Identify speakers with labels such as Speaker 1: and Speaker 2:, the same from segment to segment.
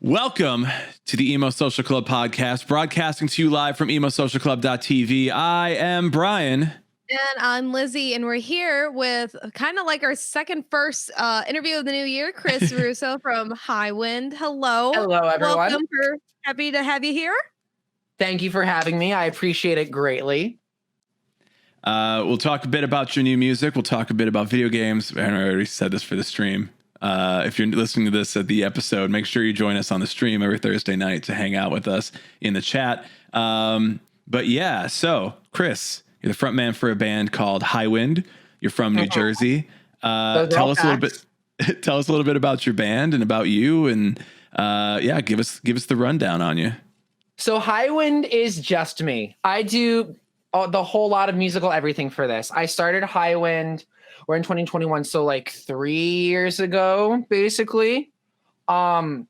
Speaker 1: Welcome to the Emo Social Club podcast, broadcasting to you live from emosocialclub.tv. I am Brian.
Speaker 2: And I'm Lizzie, and we're here with kind of like our first interview of the new year, Chris Russo from Highwind. Hello.
Speaker 3: Hello, everyone.
Speaker 2: Welcome. We're happy to have you here.
Speaker 3: Thank you for having me. I appreciate it greatly.
Speaker 1: We'll talk a bit about your new music. We'll talk a bit about video games. I already said this for the stream. If you're listening to this at the episode, make sure you join us on the stream every Thursday night to hang out with us in the chat. But yeah, so Chris, you're the front man for a band called Highwind. You're from New Jersey. Tell us a little bit about your band and about you, and give us the rundown on you.
Speaker 3: So Highwind is just me. I do the whole lot of musical everything for this. I started Highwind. We're in 2021, so like 3 years ago, basically. It all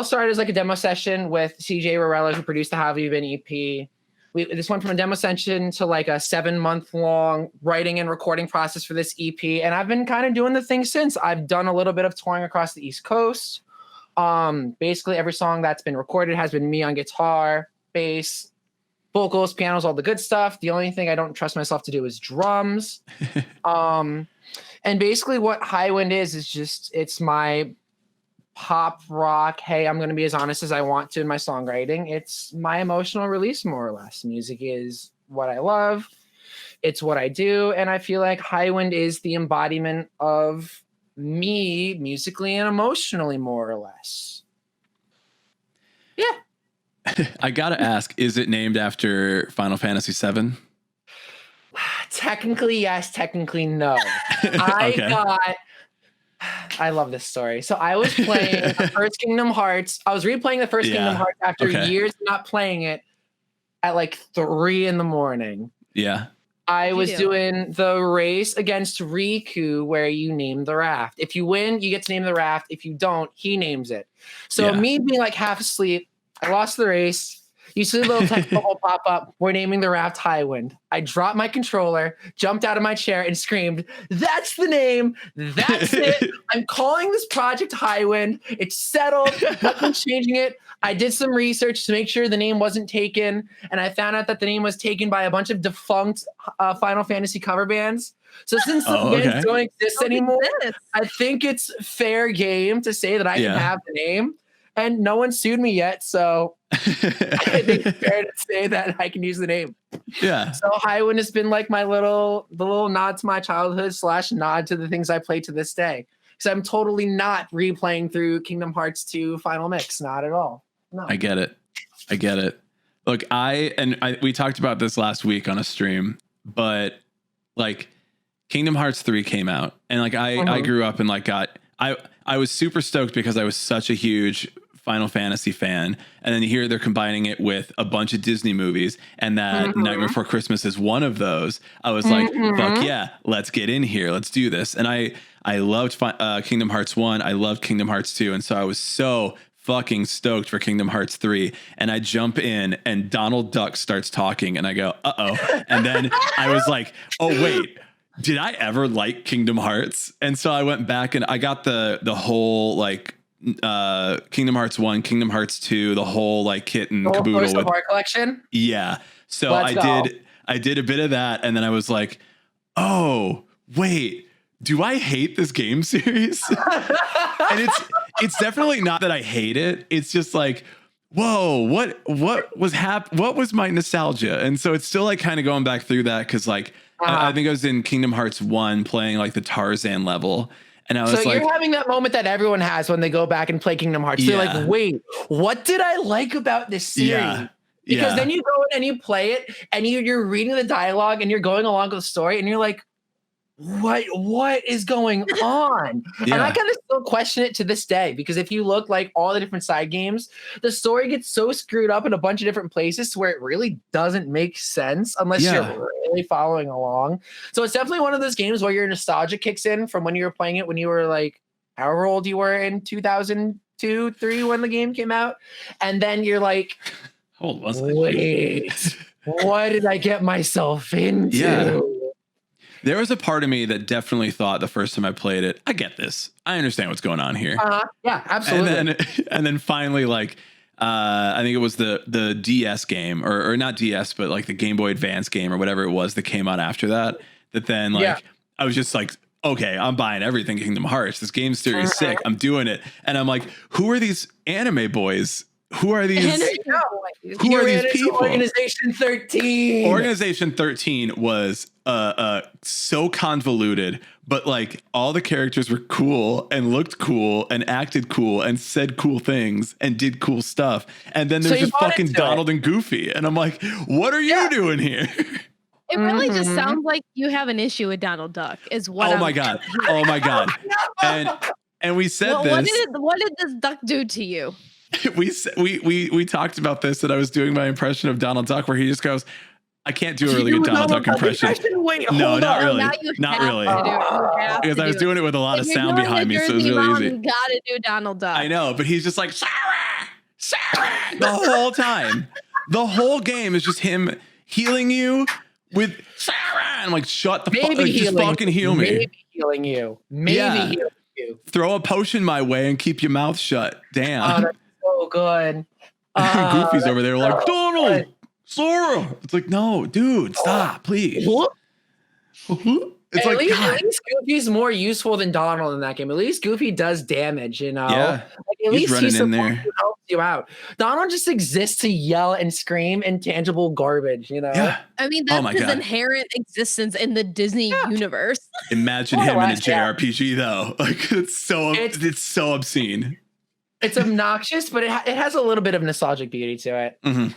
Speaker 3: started as like a demo session with CJ Rorella, who produced the Have You Been EP. This went from a demo session to like a 7-month-long writing and recording process for this EP, and I've been kind of doing the thing since. I've done a little bit of touring across the East Coast. Basically, every song that's been recorded has been me on guitar, bass, vocals, pianos, all the good stuff. The only thing I don't trust myself to do is drums. And basically what Highwind is just, it's my pop rock. Hey, I'm going to be as honest as I want to in my songwriting. It's my emotional release, more or less. Music is what I love. It's what I do. And I feel like Highwind is the embodiment of me musically and emotionally, more or less. Yeah.
Speaker 1: I gotta ask, is it named after Final Fantasy VII?
Speaker 3: Technically, yes. Technically, no. I love this story. So I was playing the first Kingdom Hearts. I was replaying the first Kingdom Hearts after years of not playing it at like 3 a.m.
Speaker 1: Yeah.
Speaker 3: I was doing the race against Riku where you name the raft. If you win, you get to name the raft. If you don't, he names it. So me being like half asleep, I lost the race. You see a little text bubble pop up. We're naming the raft Highwind. I dropped my controller, jumped out of my chair, and screamed, "That's the name. That's it. I'm calling this project Highwind. It's settled. Nothing's changing it." I did some research to make sure the name wasn't taken, and I found out that the name was taken by a bunch of defunct Final Fantasy cover bands. So since the bands don't exist anymore, I think it's fair game to say that I can have the name. And no one sued me yet, so I think it's fair to say that I can use the name.
Speaker 1: Yeah.
Speaker 3: So Highwind has been like the little nod to my childhood / nod to the things I play to this day. Because I'm totally not replaying through Kingdom Hearts 2 Final Mix, not at all. No.
Speaker 1: I get it. Look, we talked about this last week on a stream, but like Kingdom Hearts 3 came out, and like I grew up and like I was super stoked because I was such a huge Final Fantasy fan, and then here they're combining it with a bunch of Disney movies, and that Nightmare Before Christmas is one of those. I was like, fuck yeah, let's get in here, let's do this. And I loved Kingdom Hearts 1, I loved Kingdom Hearts 2, and so I was so fucking stoked for Kingdom Hearts 3, and I jump in and Donald Duck starts talking, and I go, uh-oh, and then I was like, oh wait, did I ever like Kingdom Hearts? And so I went back and I got the whole like Kingdom Hearts 1, Kingdom Hearts 2, the whole like kit and caboodle with
Speaker 3: the heart collection.
Speaker 1: Yeah. So I did a bit of that, and then I was like, oh wait, do I hate this game series? And it's definitely not that I hate it. It's just like, whoa, what was my nostalgia? And so it's still like kind of going back through that, because like I think I was in Kingdom Hearts 1 playing like the Tarzan level, and I was
Speaker 3: so you're having that moment that everyone has when they go back and play Kingdom Hearts. They're like, wait, what did I like about this series?
Speaker 1: Yeah.
Speaker 3: Because then you go in and you play it, and you're reading the dialogue and you're going along with the story, and you're like, what is going on? And I kind of still question it to this day, because if you look like all the different side games, the story gets so screwed up in a bunch of different places to where it really doesn't make sense unless you're really following along. So it's definitely one of those games where your nostalgia kicks in from when you were playing it when you were like however old you were in 2002, 3 when the game came out, and then you're like,
Speaker 1: how old was I?
Speaker 3: Wait, what did I get myself into?
Speaker 1: Yeah. There was a part of me that definitely thought the first time I played it, I get this. I understand what's going on here.
Speaker 3: Yeah, absolutely.
Speaker 1: And then finally, like, I think it was the DS game or not DS, but like the Game Boy Advance game or whatever it was that came out after that. That then like I was just like, okay, I'm buying everything Kingdom Hearts. This game series is sick. I'm doing it, and I'm like, who are these anime boys? Who are these? Who are these people?
Speaker 3: Organization 13.
Speaker 1: Organization 13 was so convoluted, but like all the characters were cool and looked cool and acted cool and said cool things and did cool stuff. And then there's just fucking Donald and Goofy, and I'm like, what are you doing here?
Speaker 2: It really just sounds like you have an issue with Donald Duck, is what.
Speaker 1: Oh my god! And we said this.
Speaker 2: What did this duck do to you?
Speaker 1: We talked about this, and I was doing my impression of Donald Duck where he just goes, I can't do a really good Donald Duck impression.
Speaker 3: Wait,
Speaker 1: no, not
Speaker 3: on.
Speaker 1: really. Not really. Because I was doing it with a lot of sound behind me, so it was really easy.
Speaker 2: You gotta do Donald Duck.
Speaker 1: I know, but he's just like, Sarah, the whole time. The whole game is just him healing you with Sarah. And I'm like, shut the fuck up. Like, just fucking heal me.
Speaker 3: Maybe healing you. Healing you.
Speaker 1: Throw a potion my way and keep your mouth shut. Damn.
Speaker 3: That's so good.
Speaker 1: Goofy's over there like, Donald, Sora. It's like, no, dude, stop, please. It's like,
Speaker 3: at least Goofy's more useful than Donald in that game. At least Goofy does damage, you know?
Speaker 1: Yeah.
Speaker 3: Like, at least he's in there. Helps you out. Donald just exists to yell and scream intangible garbage, you know?
Speaker 1: Yeah.
Speaker 2: I mean, that's his inherent existence in the Disney universe.
Speaker 1: Imagine him in a JRPG, though. Like, it's so obscene.
Speaker 3: It's obnoxious, but it has a little bit of nostalgic beauty to it.
Speaker 1: Mm-hmm.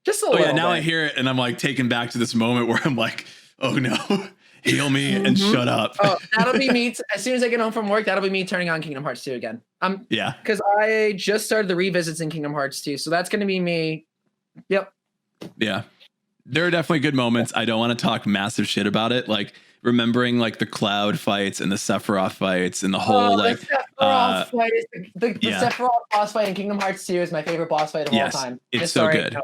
Speaker 3: Just a little bit.
Speaker 1: Now I hear it, and I'm like taken back to this moment where I'm like, oh no. Heal me and shut up.
Speaker 3: Oh, that'll be me. As soon as I get home from work, that'll be me turning on Kingdom Hearts 2 again.
Speaker 1: Yeah. Because
Speaker 3: I just started the revisits in Kingdom Hearts 2, so that's going to be me. Yep.
Speaker 1: Yeah. There are definitely good moments. I don't want to talk massive shit about it. Like remembering like the Cloud fights and the Sephiroth fights and the whole
Speaker 3: the Sephiroth fight is the Sephiroth boss fight in Kingdom Hearts 2 is my favorite boss fight of all time.
Speaker 1: It's so good.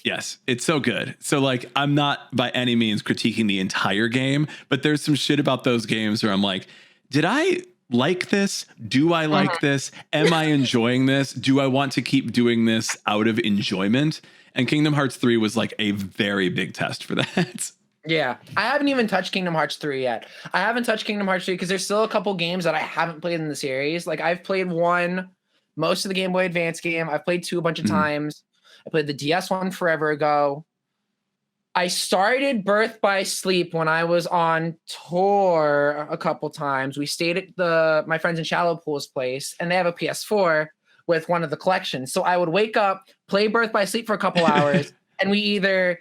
Speaker 1: Yes, it's so good. So like, I'm not by any means critiquing the entire game, but there's some shit about those games where I'm like, did I like this? Do I like this? Am I enjoying this? Do I want to keep doing this out of enjoyment? And Kingdom Hearts 3 was like a very big test for that.
Speaker 3: Yeah, I haven't even touched Kingdom Hearts 3 yet. I haven't touched Kingdom Hearts 3 because there's still a couple games that I haven't played in the series. Like I've played most of the Game Boy Advance game. I've played 2 a bunch of times. I played the DS one forever ago. I started Birth by Sleep when I was on tour a couple times. We stayed at my friends in Shallow Pool's place, and they have a PS4 with one of the collections. So I would wake up, play Birth by Sleep for a couple hours, and we either,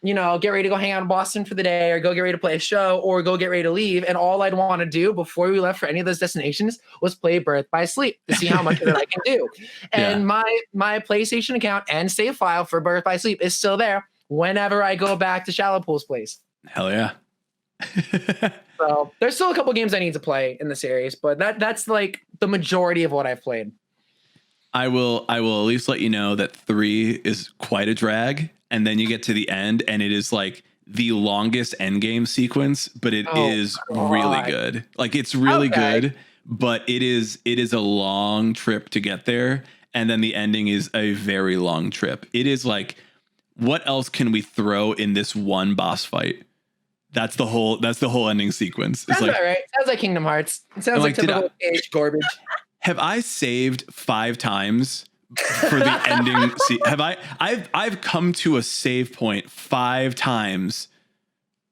Speaker 3: get ready to go hang out in Boston for the day or go get ready to play a show or go get ready to leave. And all I'd want to do before we left for any of those destinations was play Birth by Sleep to see how much of it I can do. And my PlayStation account and save file for Birth by Sleep is still there whenever I go back to Shallow Pool's place.
Speaker 1: Hell yeah.
Speaker 3: So there's still a couple games I need to play in the series, but that's like the majority of what I've played.
Speaker 1: I will at least let you know that 3 is quite a drag. And then you get to the end, and it is like the longest end game sequence, but it is really good. Like it's really good, but it is a long trip to get there. And then the ending is a very long trip. It is like, what else can we throw in this one boss fight? That's the whole ending sequence.
Speaker 3: Sounds like, right. Sounds like Kingdom Hearts. It sounds like typical age garbage.
Speaker 1: Have I saved 5 times for the ending? I've come to a save point 5 times,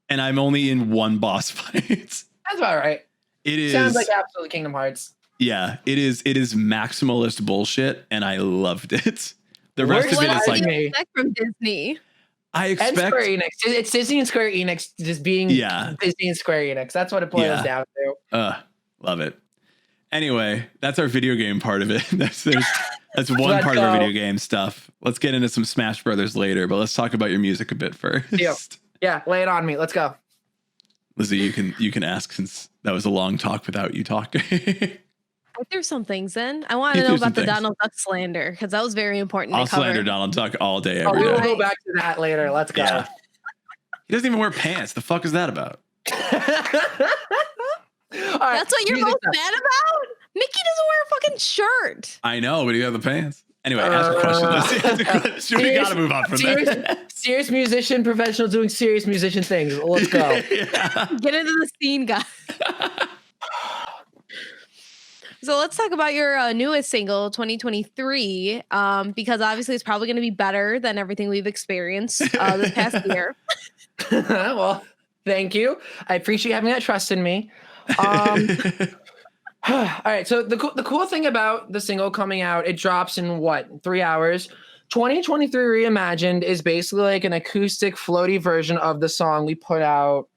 Speaker 1: and I'm only in one boss fight. That's
Speaker 3: about right.
Speaker 1: It is
Speaker 3: sounds like absolutely Kingdom Hearts.
Speaker 1: Yeah, it is maximalist bullshit, and I loved it. The rest of it is like
Speaker 2: from Disney.
Speaker 1: I expect
Speaker 3: and Square Enix. It's Disney and Square Enix just being Disney and Square Enix. That's what it boils down to.
Speaker 1: Love it. Anyway, that's our video game part of it. That's one part of our video game stuff. Let's get into some Smash Brothers later, but let's talk about your music a bit first.
Speaker 3: Yeah, lay it on me. Let's go.
Speaker 1: Lizzie, you can ask since that was a long talk without you talking.
Speaker 2: I threw some things in. I want to know about the Donald Duck slander because that was very important.
Speaker 1: I'll slander Donald Duck all day, every day.
Speaker 3: We'll go back to that later. Let's go. Yeah.
Speaker 1: He doesn't even wear pants. The fuck is that about?
Speaker 2: That's what you're most mad about? Mickey doesn't wear a fucking shirt.
Speaker 1: I know, but you have the pants. Anyway, ask a question. We gotta move on from there.
Speaker 3: Serious musician, professional doing serious musician things. Let's go.
Speaker 2: Yeah. Get into the scene, guys. So let's talk about your newest single, 2023, because obviously it's probably going to be better than everything we've experienced this past year.
Speaker 3: Well, thank you. I appreciate having that trust in me. All right. So the cool thing about the single coming out, it drops in 3 hours. 2023 Reimagined is basically like an acoustic floaty version of the song we put out.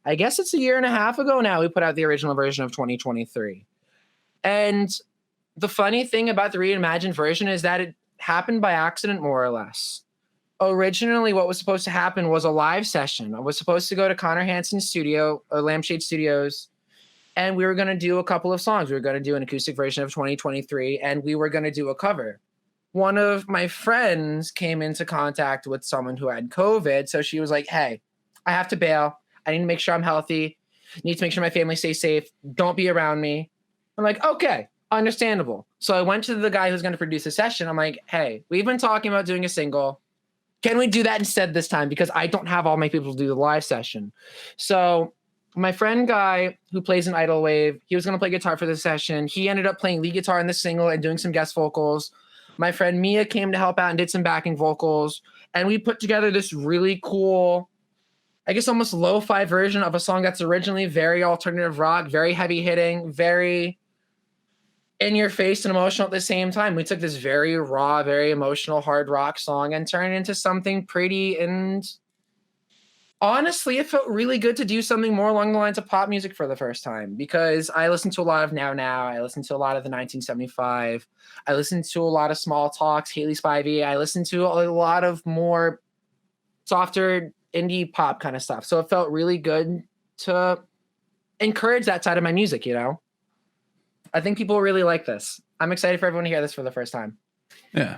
Speaker 3: I guess it's a year and a half ago now. We put out the original version of 2023. And the funny thing about the reimagined version is that it happened by accident, more or less. Originally, what was supposed to happen was a live session. I was supposed to go to Connor Hansen's studio, Lampshade Studios, and we were going to do a couple of songs. We were going to do an acoustic version of 2023, and we were going to do a cover. One of my friends came into contact with someone who had COVID, so she was like, hey, I have to bail. I need to make sure I'm healthy. Need to make sure my family stays safe. Don't be around me. I'm like, okay, understandable. So I went to the guy who's going to produce a session. I'm like, hey, we've been talking about doing a single. Can we do that instead this time? Because I don't have all my people to do the live session. So my friend guy who plays in Idle Wave, he was going to play guitar for the session. He ended up playing lead guitar in the single and doing some guest vocals. My friend Mia came to help out and did some backing vocals. And we put together this really cool, I guess almost lo-fi version of a song that's originally very alternative rock, very heavy hitting, very in your face and emotional at the same time. We took this very raw, very emotional hard rock song and turned it into something pretty. And honestly, it felt really good to do something more along the lines of pop music for the first time, because I listened to a lot of Now Now. I listened to a lot of the 1975. I listened to a lot of Small Talks, Haley Spivey. I listened to a lot of more softer indie pop kind of stuff. So it felt really good to encourage that side of my music, you know? I think people really like this. I'm excited for everyone to hear this for the first time.
Speaker 1: Yeah.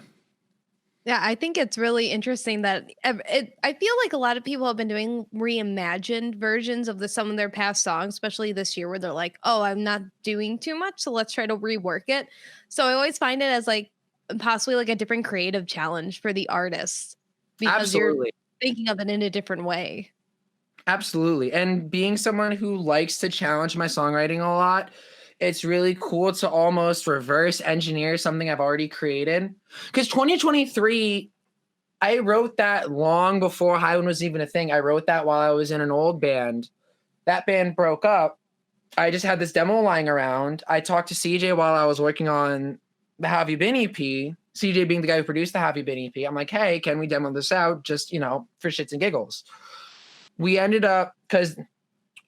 Speaker 2: Yeah, I think it's really interesting that I feel like a lot of people have been doing reimagined versions of some of their past songs, especially this year, where they're like, oh, I'm not doing too much, so let's try to rework it. So I always find it as like possibly like a different creative challenge for the artist, because you're thinking of it in a different way.
Speaker 3: Absolutely. And being someone who likes to challenge my songwriting a lot, it's really cool to almost reverse engineer something I've already created. Because 2023, I wrote that long before Highwind was even a thing. I wrote that while I was in an old band. That band broke up. I just had this demo lying around. I talked to CJ while I was working on the Have You Been EP, CJ being the guy who produced the Have You Been EP. I'm like, hey, can we demo this out just, for shits and giggles? We ended up, because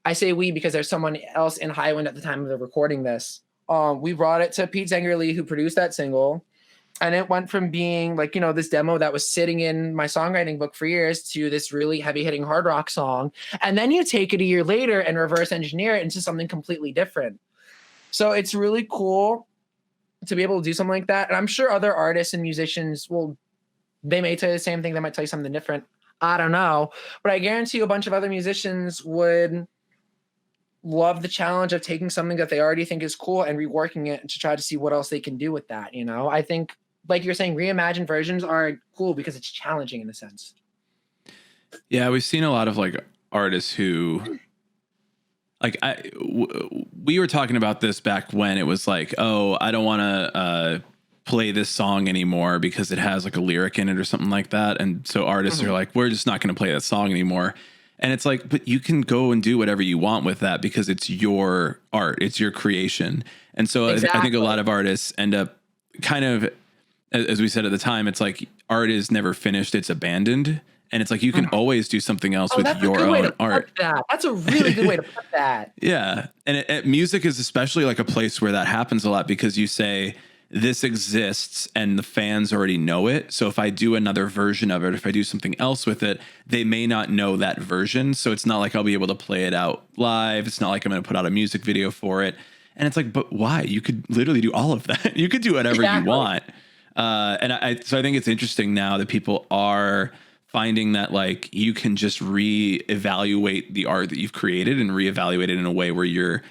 Speaker 3: I say we because there's someone else in Highwind at the time of the recording this. We brought it to Pete Zengerle, who produced that single. And it went from being like, this demo that was sitting in my songwriting book for years to this really heavy hitting hard rock song. And then you take it a year later and reverse engineer it into something completely different. So it's really cool to be able to do something like that. And I'm sure other artists and musicians they may tell you the same thing. They might tell you something different. I don't know. But I guarantee you a bunch of other musicians would love the challenge of taking something that they already think is cool and reworking it to try to see what else they can do with that. I think, like you're saying, reimagined versions are cool because it's challenging in a sense.
Speaker 1: Yeah, we've seen a lot of like artists who, like, we were talking about this back when it was like, oh, I don't want to play this song anymore because it has like a lyric in it or something like that. And so artists are like, we're just not going to play that song anymore. And it's like, but you can go and do whatever you want with that because it's your art, it's your creation. And so I think a lot of artists end up kind of, as we said at the time, it's like art is never finished, it's abandoned. And it's like, you can always do something else with your own art.
Speaker 3: That's a really good way to put that.
Speaker 1: Yeah. And music is especially like a place where that happens a lot, because you say, this exists and the fans already know it. So if I do another version of it, if I do something else with it, they may not know that version. So it's not like I'll be able to play it out live. It's not like I'm going to put out a music video for it. And it's like, but why? You could literally do all of that. You could do whatever you want. So I think it's interesting now that people are finding that like you can just reevaluate the art that you've created and reevaluate it in a way where you're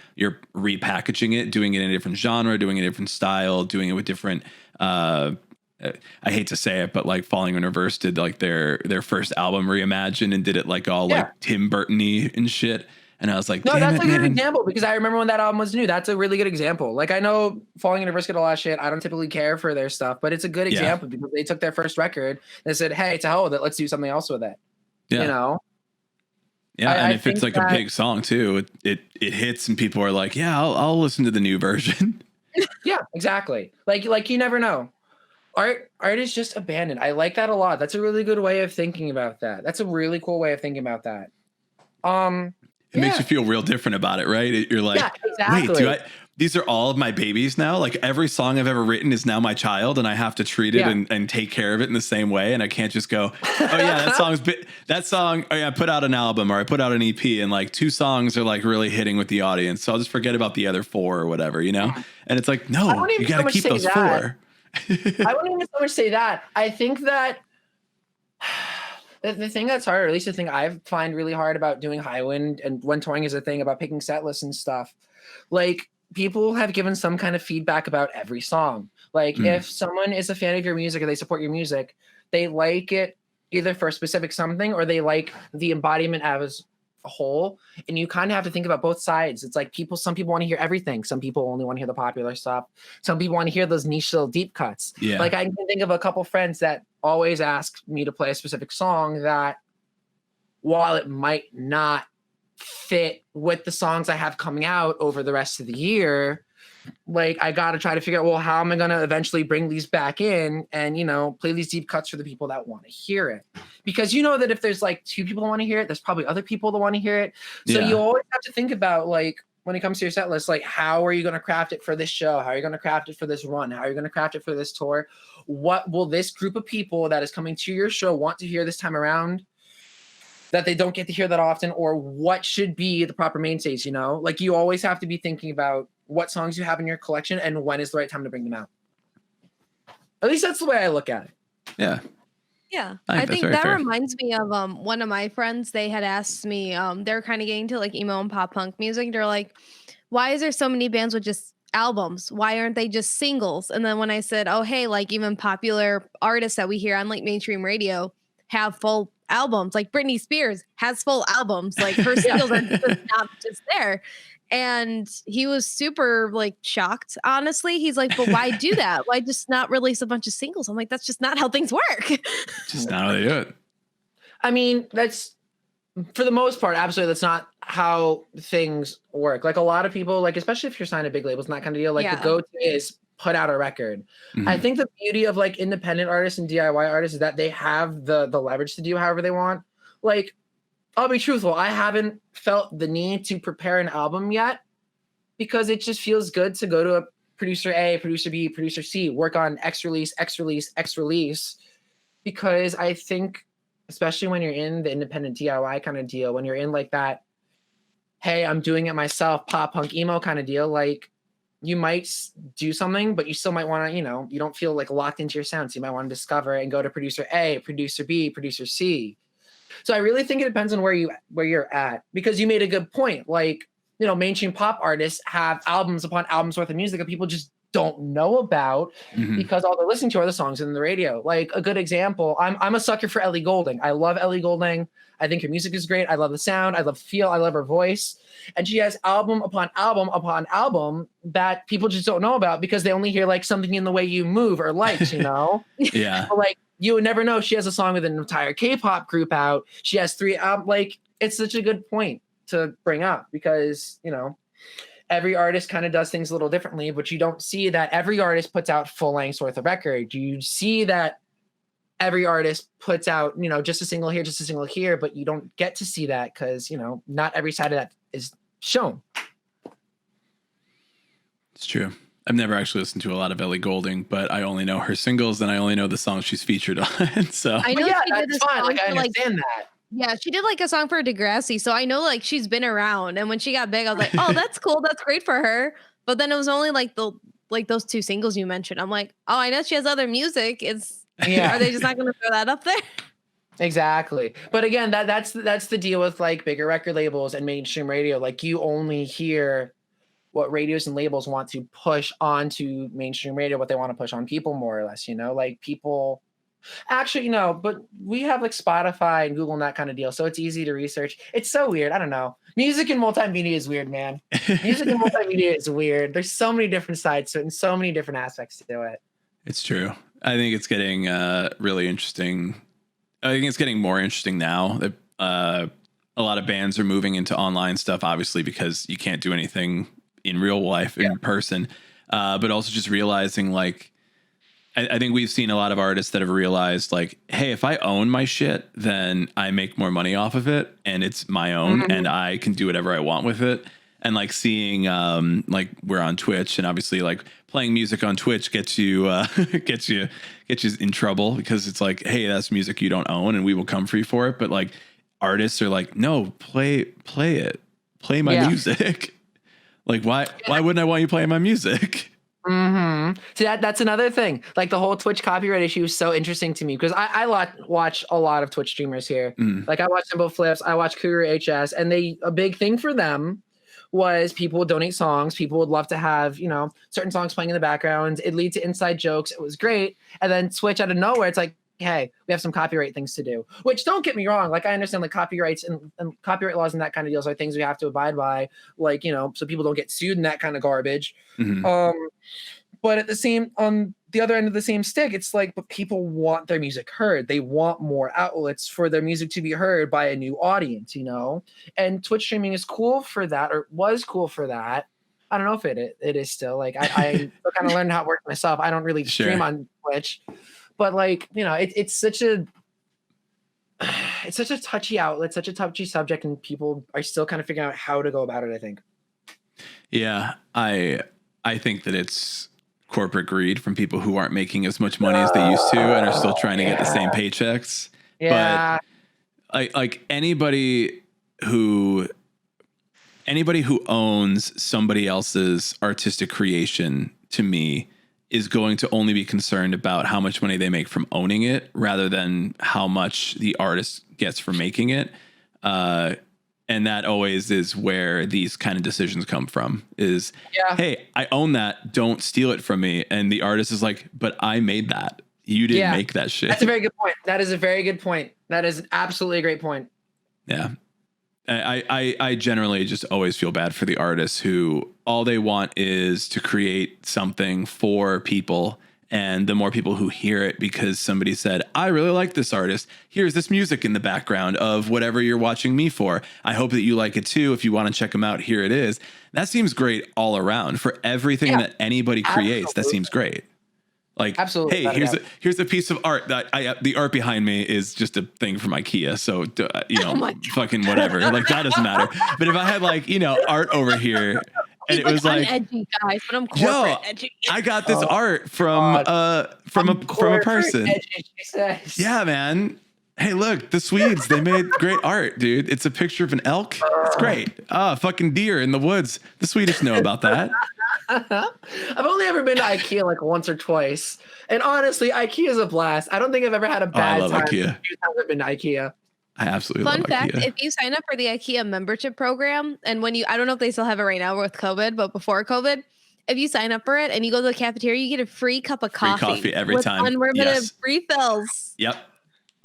Speaker 1: repackaging it, doing it in a different genre, doing it in a different style, doing it with different I hate to say it, but like Falling in Reverse did like their first album Reimagine and did it like all like Tim Burton-y and shit. And I was like,
Speaker 3: no,
Speaker 1: damn
Speaker 3: that's
Speaker 1: it,
Speaker 3: a good
Speaker 1: man.
Speaker 3: example because I remember when that album was new. That's a really good example. Like I know Falling in Reverse get a lot of shit. I don't typically care for their stuff, but it's a good example because they took their first record and said, hey, to hell with it. Let's do something else with it. Yeah. You know?
Speaker 1: Yeah, and if it's like a big song too, it hits and people are like, yeah, I'll listen to the new version.
Speaker 3: Yeah, exactly. Like you never know. Art is just abandoned. I like that a lot. That's a really good way of thinking about that. That's a really cool way of thinking about that.
Speaker 1: It makes you feel real different about it, right? You're like,
Speaker 3: exactly.
Speaker 1: Wait, these are all of my babies now? Like every song I've ever written is now my child and I have to treat it and take care of it in the same way. And I can't just go, oh yeah, that song, oh yeah, I put out an album or I put out an EP and like 2 songs are like really hitting with the audience. So I'll just forget about the other 4 or whatever, you know? And it's like, no, you got to keep those 4.
Speaker 3: I wouldn't even so much say that. I think that the thing that's hard, or at least the thing I find really hard about doing Highwind and when touring is a thing about picking set lists and stuff, like people have given some kind of feedback about every song. Like if someone is a fan of your music or they support your music, they like it either for a specific something or they like the embodiment as a whole. And you kind of have to think about both sides. It's like some people want to hear everything. Some people only want to hear the popular stuff. Some people want to hear those niche little deep cuts. Yeah. Like I can think of a couple friends that always ask me to play a specific song that while it might not fit with the songs I have coming out over the rest of the year, like I got to try to figure out, well, how am I going to eventually bring these back in and, you know, play these deep cuts for the people that want to hear it? Because you know that if there's like 2 people that want to hear it, there's probably other people that want to hear it. So you always have to think about like, when it comes to your set list, like how are you going to craft it for this show? How are you going to craft it for this run? How are you going to craft it for this tour? What will this group of people that is coming to your show want to hear this time around that they don't get to hear that often? Or what should be the proper mainstays, you know? Like you always have to be thinking about what songs you have in your collection and when is the right time to bring them out. At least that's the way I look at it.
Speaker 1: Yeah.
Speaker 2: Yeah. I think that reminds me of one of my friends. They had asked me, they're kind of getting to like emo and pop punk music. They're like, why is there so many bands with just albums? Why aren't they just singles? And then when I said, oh, hey, like even popular artists that we hear on like mainstream radio have full albums, like Britney Spears has full albums, like her singles are just not just there. And he was super like shocked, honestly. He's like, but why do that? Why just not release a bunch of singles? I'm like, that's just not how things work.
Speaker 1: Just not how they do it.
Speaker 3: I mean, that's for the most part, absolutely. That's not how things work. Like a lot of people, like, especially if you're signed to big labels and that kind of deal, like the go-to is put out a record. I think the beauty of like independent artists and DIY artists is that they have the leverage to do however they want. Like, I'll be truthful. I haven't felt the need to prepare an album yet because it just feels good to go to a producer A, producer B, producer C, work on X release, because I think, especially when you're in the independent DIY kind of deal, when you're in like that, hey, I'm doing it myself, pop punk emo kind of deal, like you might do something, but you still might want to, you know, you don't feel like locked into your sound. So you might want to discover and go to producer A, producer B, producer C. So I really think it depends on where you're at, because you made a good point. Like, you know, mainstream pop artists have albums upon albums worth of music that people just don't know about because all they're listening to are the songs in the radio. Like a good example, I'm a sucker for Ellie Goulding. I love Ellie Goulding. I think her music is great. I love the sound. I love the feel. I love her voice. And she has album upon album upon album that people just don't know about because they only hear like Something in the Way You Move or Lights, you know?
Speaker 1: Yeah.
Speaker 3: But, like, you would never know she has a song with an entire K-pop group out. She has 3 like, it's such a good point to bring up because, you know, every artist kind of does things a little differently, but you don't see that every artist puts out full length worth of record. You see that every artist puts out, you know, just a single here, just a single here, but you don't get to see that because, you know, not every side of that is shown.
Speaker 1: It's true. I've never actually listened to a lot of Ellie Goulding, but I only know her singles and I only know the songs she's featured on. So
Speaker 2: I know she did this
Speaker 3: fine.
Speaker 2: song
Speaker 3: Like, I
Speaker 2: for,
Speaker 3: understand that.
Speaker 2: Yeah, she did like a song for Degrassi, so I know like she's been around. And when she got big, I was like, oh, that's cool, that's great for her. But then it was only like those 2 singles you mentioned. I'm like, oh, I know she has other music. Are they just not going to throw that up there?
Speaker 3: Exactly. But again, that's the deal with like bigger record labels and mainstream radio. Like you only hear what radios and labels want to push onto mainstream radio, what they want to push on people more or less, like people actually, but we have like Spotify and Google and that kind of deal. So it's easy to research. It's so weird. I don't know. Music and multimedia is weird, man. Music and multimedia is weird. There's so many different sides to it and so many different aspects to it.
Speaker 1: It's true. I think it's getting really interesting. I think it's getting more interesting now that a lot of bands are moving into online stuff, obviously, because you can't do anything in real life in person. But also just realizing like, I think we've seen a lot of artists that have realized like, hey, if I own my shit, then I make more money off of it and it's my own and I can do whatever I want with it. And like seeing like we're on Twitch and obviously like playing music on Twitch gets you in trouble because it's like, hey, that's music you don't own and we will come for you for it. But like artists are like, no, play it, play my music. Like why wouldn't I want you playing my music?
Speaker 3: See, that's another thing. Like the whole Twitch copyright issue is so interesting to me because I watch a lot of Twitch streamers here. Like I watch Simple Flips, I watch Cougar HS, and a big thing for them was people would donate songs. People would love to have, certain songs playing in the background. It lead to inside jokes. It was great. And then Twitch out of nowhere, it's like, hey, we have some copyright things to do, which don't get me wrong. Like I understand like copyrights and copyright laws and that kind of deals are things we have to abide by, like, so people don't get sued and that kind of garbage. But at on the other end of the same stick, it's like, but people want their music heard. They want more outlets for their music to be heard by a new audience, and Twitch streaming is cool for that, or was cool for that. I don't know if it is still. Like I kind of learned how it worked myself. I don't really stream on Twitch. But like, it's such a touchy outlet, such a touchy subject, and people are still kind of figuring out how to go about it, I think.
Speaker 1: Yeah, I think that it's corporate greed from people who aren't making as much money as they used to and are still trying to get the same paychecks.
Speaker 3: Yeah.
Speaker 1: But like anybody who owns somebody else's artistic creation, to me, is going to only be concerned about how much money they make from owning it rather than how much the artist gets from making it. And that always is where these kind of decisions come from is, hey, I own that. Don't steal it from me. And the artist is like, but I made that. You didn't make that shit.
Speaker 3: That's a very good point. That is a very good point. That is absolutely a great point.
Speaker 1: Yeah. I generally just always feel bad for the artists who all they want is to create something for people. And the more people who hear it because somebody said, I really like this artist. Here's this music in the background of whatever you're watching me for. I hope that you like it too. If you want to check them out, here it is. That seems great all around for everything that anybody creates. That seems great. Like,
Speaker 3: absolutely.
Speaker 1: Hey, here's a piece of art that the art behind me is just a thing from IKEA. So, fucking whatever. Like that doesn't matter. But if I had like, art over here and it was like,
Speaker 2: I'm edgy, guys, but I'm corporate edgy.
Speaker 1: I got this art from a person.
Speaker 3: Edgy,
Speaker 1: yeah, man. Hey, look, the Swedes, they made great art, dude. It's a picture of an elk. It's great. Fucking deer in the woods. The Swedish know about that.
Speaker 3: I've only ever been to IKEA like once or twice. And honestly, IKEA is a blast. I don't think I've ever had a bad time.
Speaker 1: IKEA.
Speaker 3: I've been to IKEA.
Speaker 1: I absolutely
Speaker 2: love
Speaker 1: IKEA.
Speaker 2: Fun fact, if you sign up for the IKEA membership program, and I don't know if they still have it right now with COVID, but before COVID, if you sign up for it and you go to the cafeteria, you get a free cup of coffee.
Speaker 1: Free coffee every time.
Speaker 2: Unlimited refills.
Speaker 1: Yep.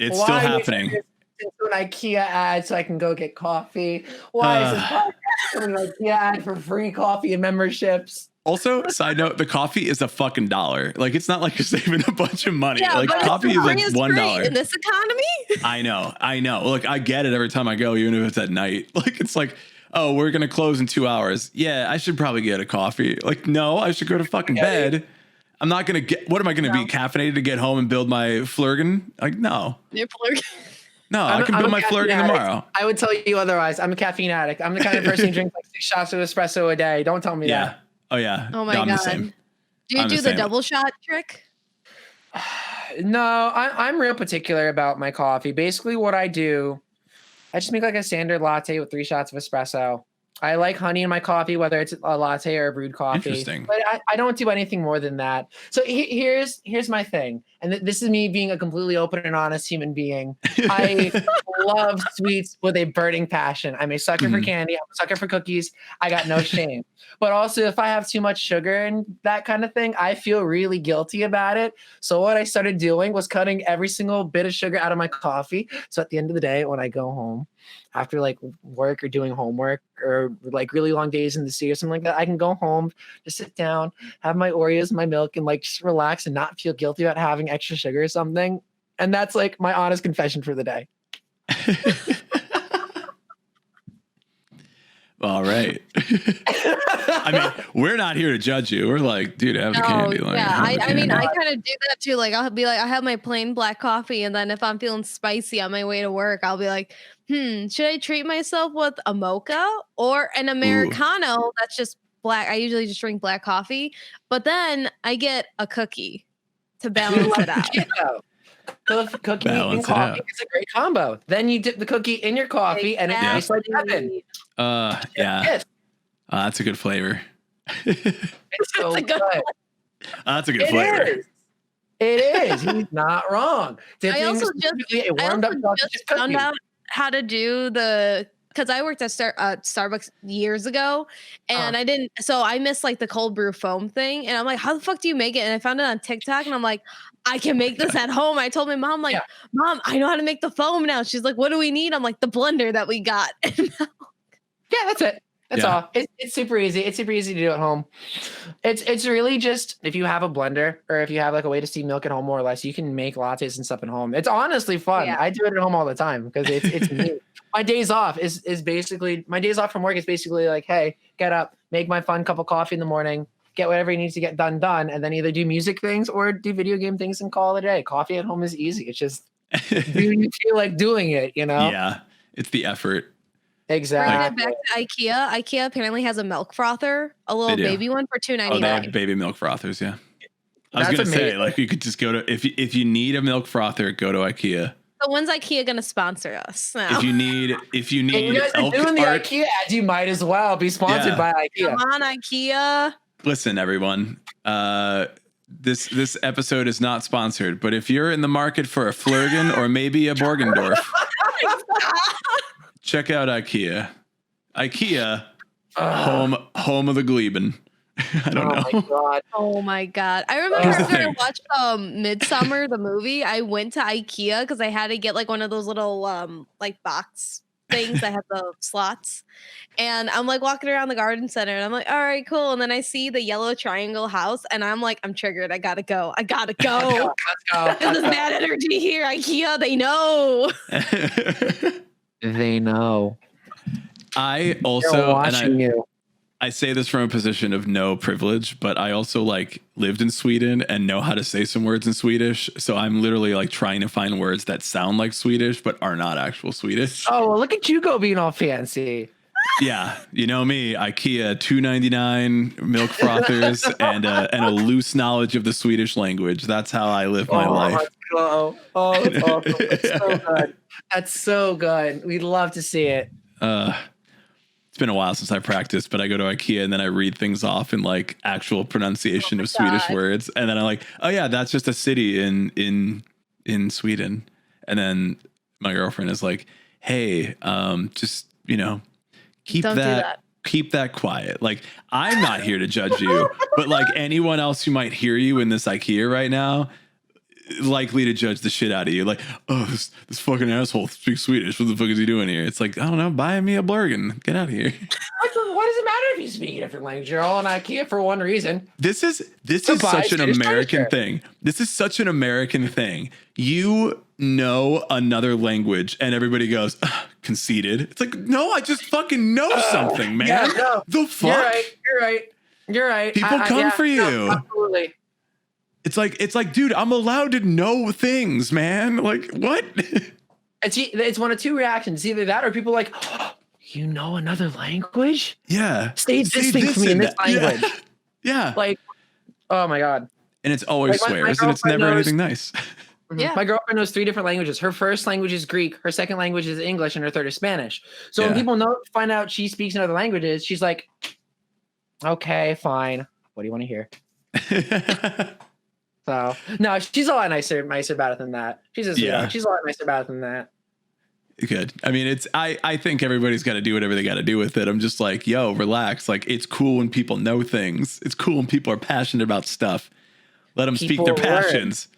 Speaker 1: It's still happening.
Speaker 3: Into an IKEA ad so I can go get coffee. Why is this podcast an IKEA ad for free coffee and memberships?
Speaker 1: Also, side note, the coffee is $1. Like, it's not like you're saving a bunch of money.
Speaker 2: Yeah,
Speaker 1: like, coffee is like $1
Speaker 2: in this economy.
Speaker 1: I know. Look, I get it every time I go, even if it's at night. Like, it's like, oh, we're gonna close in 2 hours. Yeah, I should probably get a coffee. Like, no, I should go to fucking bed. I'm not gonna what am I gonna be caffeinated to get home and build my flurgan? Like, no.
Speaker 2: Your flurgan.
Speaker 1: No, I can build my flurgan tomorrow.
Speaker 3: I would tell you otherwise. I'm a caffeine addict. I'm the kind of person who drinks like 6 shots of espresso a day. Don't tell me that.
Speaker 1: Oh yeah.
Speaker 2: Oh my God. Do you do the double shot trick?
Speaker 3: No, I'm real particular about my coffee. Basically what I do, I just make like a standard latte with 3 shots of espresso. I like honey in my coffee, whether it's a latte or a brewed coffee.
Speaker 1: Interesting.
Speaker 3: But I don't do anything more than that. So here's my thing. And this is me being a completely open and honest human being. I love sweets with a burning passion. I'm a sucker for candy. I'm a sucker for cookies. I got no shame. But also, if I have too much sugar and that kind of thing, I feel really guilty about it. So what I started doing was cutting every single bit of sugar out of my coffee. So at the end of the day, when I go home, after like work or doing homework or like really long days in the city or something like that, I can go home, just sit down, have my Oreos, my milk, and like just relax and not feel guilty about having extra sugar or something. And that's like my honest confession for the day.
Speaker 1: All right. I mean, we're not here to judge you. We're like, dude, have the candy. Like,
Speaker 2: yeah, I mean, I kind of do that too. Like, I'll be like, I have my plain black coffee, and then if I'm feeling spicy on my way to work, I'll be like, should I treat myself with a mocha or an Americano that's just black? I usually just drink black coffee, but then I get a cookie to balance it out.
Speaker 3: Cookie and coffee is a great combo. Then you dip the cookie in your coffee and it tastes like heaven.
Speaker 1: Yeah. That's a good flavor.
Speaker 3: It's so good.
Speaker 1: That's a good flavor.
Speaker 3: It is. He's not wrong.
Speaker 2: I also just found out how to do because I worked at Starbucks years ago, and I missed like the cold brew foam thing, and I'm like, how the fuck do you make it? And I found it on TikTok, and I'm like, I can make this at home. I told my mom, like, Mom, I know how to make the foam now. She's like, what do we need? I'm like, the blender that we got.
Speaker 3: Yeah, that's it. That's all. It's super easy. It's super easy to do at home. It's really just if you have a blender or if you have like a way to steam milk at home, more or less, you can make lattes and stuff at home. It's honestly fun. I do it at home all the time because it's me. My days off is basically my days off from work is basically like, hey, get up, make my fun cup of coffee in the morning, get whatever you need to get done, and then either do music things or do video game things and call it a day. Coffee at home is easy. It's just do you feel like doing it, you know?
Speaker 1: Yeah, it's the effort.
Speaker 3: Exactly.
Speaker 2: Back to IKEA. IKEA apparently has a milk frother, a little baby one for $2.99.
Speaker 1: Oh, they have baby milk frothers, yeah. I was gonna say, like, you could just go to if you need a milk frother, go to IKEA.
Speaker 2: So when's IKEA gonna sponsor us? Now?
Speaker 1: If you need,
Speaker 3: if you guys are doing the IKEA ads, you might as well be sponsored by IKEA.
Speaker 2: Come on, IKEA.
Speaker 1: Listen, everyone. This episode is not sponsored, but if you're in the market for a Flurgan or maybe a Borgendorf, check out IKEA. IKEA, home of the Gleben. I don't know.
Speaker 2: Oh my god! I remember when I watched Midsummer the movie. I went to IKEA because I had to get like one of those little like box things that have the slots. And I'm like walking around the garden center, and I'm like, all right, cool. And then I see the yellow triangle house, and I'm like, I'm triggered. I gotta go. Let's go. This is bad energy here, IKEA. They know.
Speaker 3: They know.
Speaker 1: I also I say this from a position of no privilege, but I also like lived in Sweden and know how to say some words in Swedish. So I'm literally like trying to find words that sound like Swedish but are not actual Swedish.
Speaker 3: Oh, well, look at you go being all fancy.
Speaker 1: Yeah, you know me, IKEA, $2.99 milk frothers and a loose knowledge of the Swedish language. That's how I live my life.
Speaker 3: That's awesome. That's so good. That's so good. We'd love to see it.
Speaker 1: It's been a while since I practiced, but I go to IKEA and then I read things off in like actual pronunciation of Swedish words, and then I'm like, oh yeah, that's just a city in Sweden. And then my girlfriend is like, hey, just keep that quiet. Like, I'm not here to judge you, but like anyone else who might hear you in this IKEA right now, likely to judge the shit out of you. Like, oh, this fucking asshole speaks Swedish. What the fuck is he doing here? It's like, I don't know, buy me a Blurgan. Get out of here.
Speaker 3: What does it matter if you speak a different language? You're all in IKEA for one reason.
Speaker 1: This is such an American thing. This is such an American thing. You know another language and everybody goes, conceited. It's like, no, I just fucking know something, man.
Speaker 3: Yeah, no.
Speaker 1: The fuck?
Speaker 3: You're right.
Speaker 1: People come for you.
Speaker 3: No, absolutely.
Speaker 1: It's like, dude, I'm allowed to know things, man. Like, what?
Speaker 3: It's one of two reactions. Either that or people like, oh, you know another language?
Speaker 1: Yeah.
Speaker 3: Say this thing for me in this language.
Speaker 1: Yeah.
Speaker 3: Like, oh my God.
Speaker 1: And it's always swears, and it's never anything nice.
Speaker 2: Yeah.
Speaker 3: My girlfriend knows 3 different languages. Her first language is Greek, her second language is English, and her third is Spanish. So when people find out she speaks in other languages, she's like, okay, fine. What do you want to hear? So no, she's a lot nicer about it than that. She's a sweetheart. She's a lot nicer about it than that.
Speaker 1: Good. I mean, I think everybody's got to do whatever they got to do with it. I'm just like, yo, relax. Like, it's cool when people know things. It's cool when people are passionate about stuff. Let them speak their passions.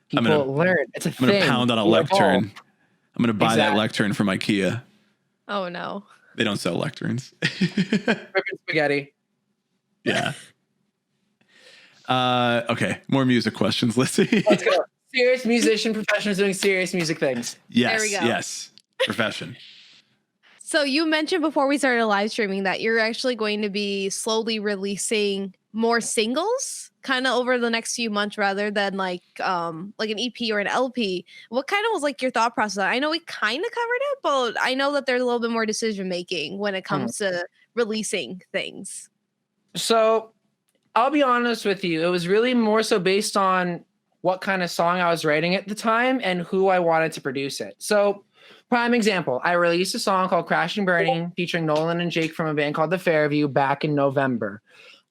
Speaker 3: People learn. It's a thing.
Speaker 1: I'm going to pound on a lectern. I'm going to buy that lectern from IKEA.
Speaker 2: Oh, no.
Speaker 1: They don't sell lecterns.
Speaker 3: Ripping spaghetti.
Speaker 1: Yeah. Okay. More music questions. Let's see.
Speaker 3: Let's go. Serious musician, professionals doing serious music things.
Speaker 1: Yes.
Speaker 2: There we go.
Speaker 1: Yes. Profession.
Speaker 2: So you mentioned before we started live streaming that you're actually going to be slowly releasing more singles kind of over the next few months rather than like an EP or an LP. What kind of was like your thought process? I know we kind of covered it, but I know that there's a little bit more decision making when it comes to releasing things. So
Speaker 3: I'll be honest with you. It was really more so based on what kind of song I was writing at the time and who I wanted to produce it. So prime example, I released a song called Crashing Burning featuring Nolan and Jake from a band called The Fairview back in November.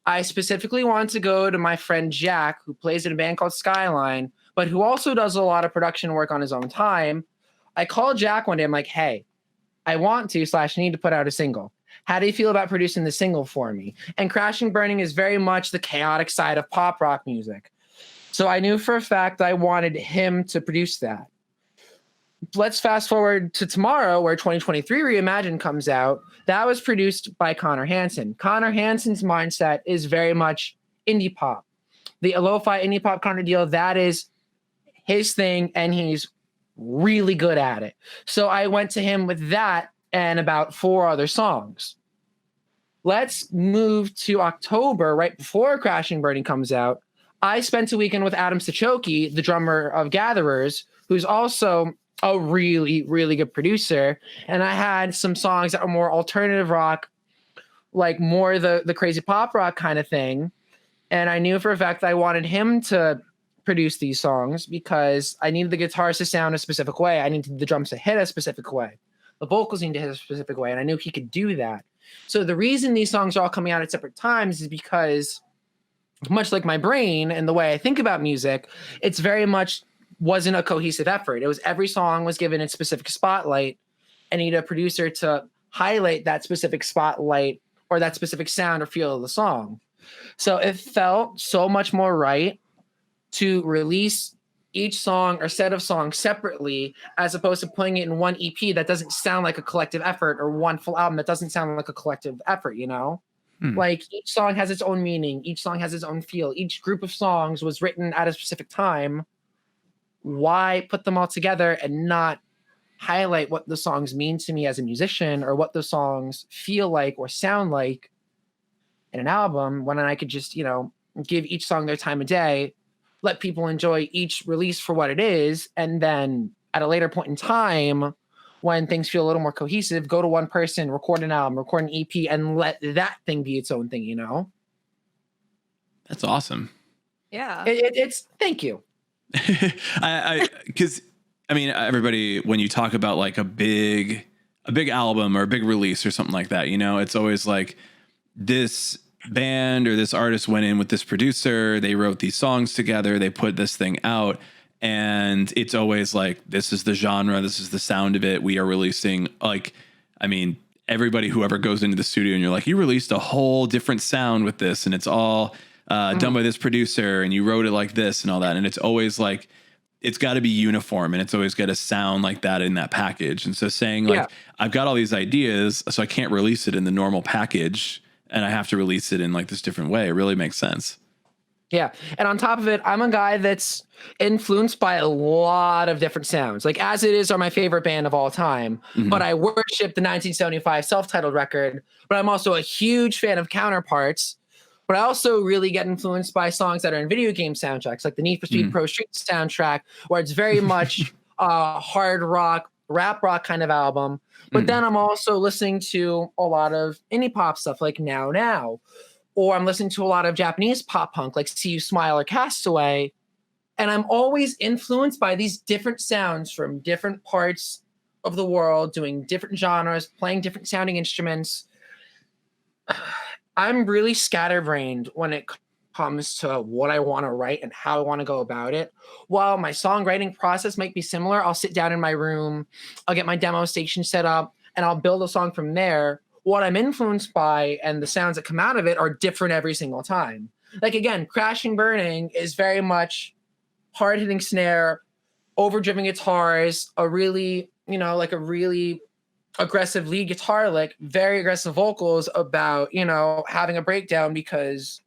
Speaker 3: I specifically wanted to go to my friend Jack, who plays in a band called Skyline, but who also does a lot of production work on his own time. I called Jack one day. I'm like, hey, I want to / need to put out a single. How do you feel about producing the single for me? And Crashing Burning is very much the chaotic side of pop rock music. So I knew for a fact I wanted him to produce that. Let's fast forward to tomorrow where 2023 Reimagined comes out. That was produced by Connor Hansen. Connor Hansen's mindset is very much indie pop. The lo-fi indie pop kind of deal, that is his thing, and he's really good at it. So I went to him with that and about 4 other songs. Let's move to October, right before Crashing Burning comes out. I spent a weekend with Adam Sachoki, the drummer of Gatherers, who's also a really, really good producer. And I had some songs that were more alternative rock, like more the crazy pop rock kind of thing. And I knew for a fact that I wanted him to produce these songs because I needed the guitars to sound a specific way. I needed the drums to hit a specific way. The vocals need to hit a specific way. And I knew he could do that. So the reason these songs are all coming out at separate times is because, much like my brain and the way I think about music, it's very much wasn't a cohesive effort. It was every song was given its specific spotlight and needed a producer to highlight that specific spotlight or that specific sound or feel of the song. So it felt so much more right to release each song or set of songs separately as opposed to putting it in one EP that doesn't sound like a collective effort, or one full album that doesn't sound like a collective effort, you know? Like each song has its own meaning. Each song has its own feel. Each group of songs was written at a specific time. Why put them all together and not highlight what the songs mean to me as a musician or what the songs feel like or sound like in an album when I could just, give each song their time of day, let people enjoy each release for what it is, and then at a later point in time, when things feel a little more cohesive, go to one person, record an album, record an EP, and let that thing be its own thing,
Speaker 1: That's awesome.
Speaker 2: Yeah.
Speaker 3: It's thank you.
Speaker 1: Because everybody, when you talk about like a big album or a big release or something like that, it's always like this band or this artist went in with this producer, they wrote these songs together, they put this thing out. And it's always like, this is the genre, this is the sound of it. We are releasing, everybody, whoever goes into the studio and you're like, you released a whole different sound with this, and it's all done by this producer, and you wrote it like this and all that. And it's always like, it's got to be uniform, and it's always got to sound like that in that package. And so saying like, I've got all these ideas, so I can't release it in the normal package, and I have to release it in like this different way. It really makes sense.
Speaker 3: Yeah. And on top of it, I'm a guy that's influenced by a lot of different sounds. Like As It Is are my favorite band of all time, but I worship the 1975 self-titled record, but I'm also a huge fan of Counterparts. But I also really get influenced by songs that are in video game soundtracks, like the Need for Speed Pro Street soundtrack, where it's very much hard rock, rap rock kind of album. But then I'm also listening to a lot of indie pop stuff like Now Now. Or I'm listening to a lot of Japanese pop punk like See You Smile or Castaway. And I'm always influenced by these different sounds from different parts of the world, doing different genres, playing different sounding instruments. I'm really scatterbrained when it comes to what I want to write and how I want to go about it. While my songwriting process might be similar, I'll sit down in my room, I'll get my demo station set up, and I'll build a song from there. What I'm influenced by and the sounds that come out of it are different every single time. Like, again, Crashing Burning is very much hard-hitting snare, overdriven guitars, a really, like a really aggressive lead guitar lick, very aggressive vocals about, having a breakdown because,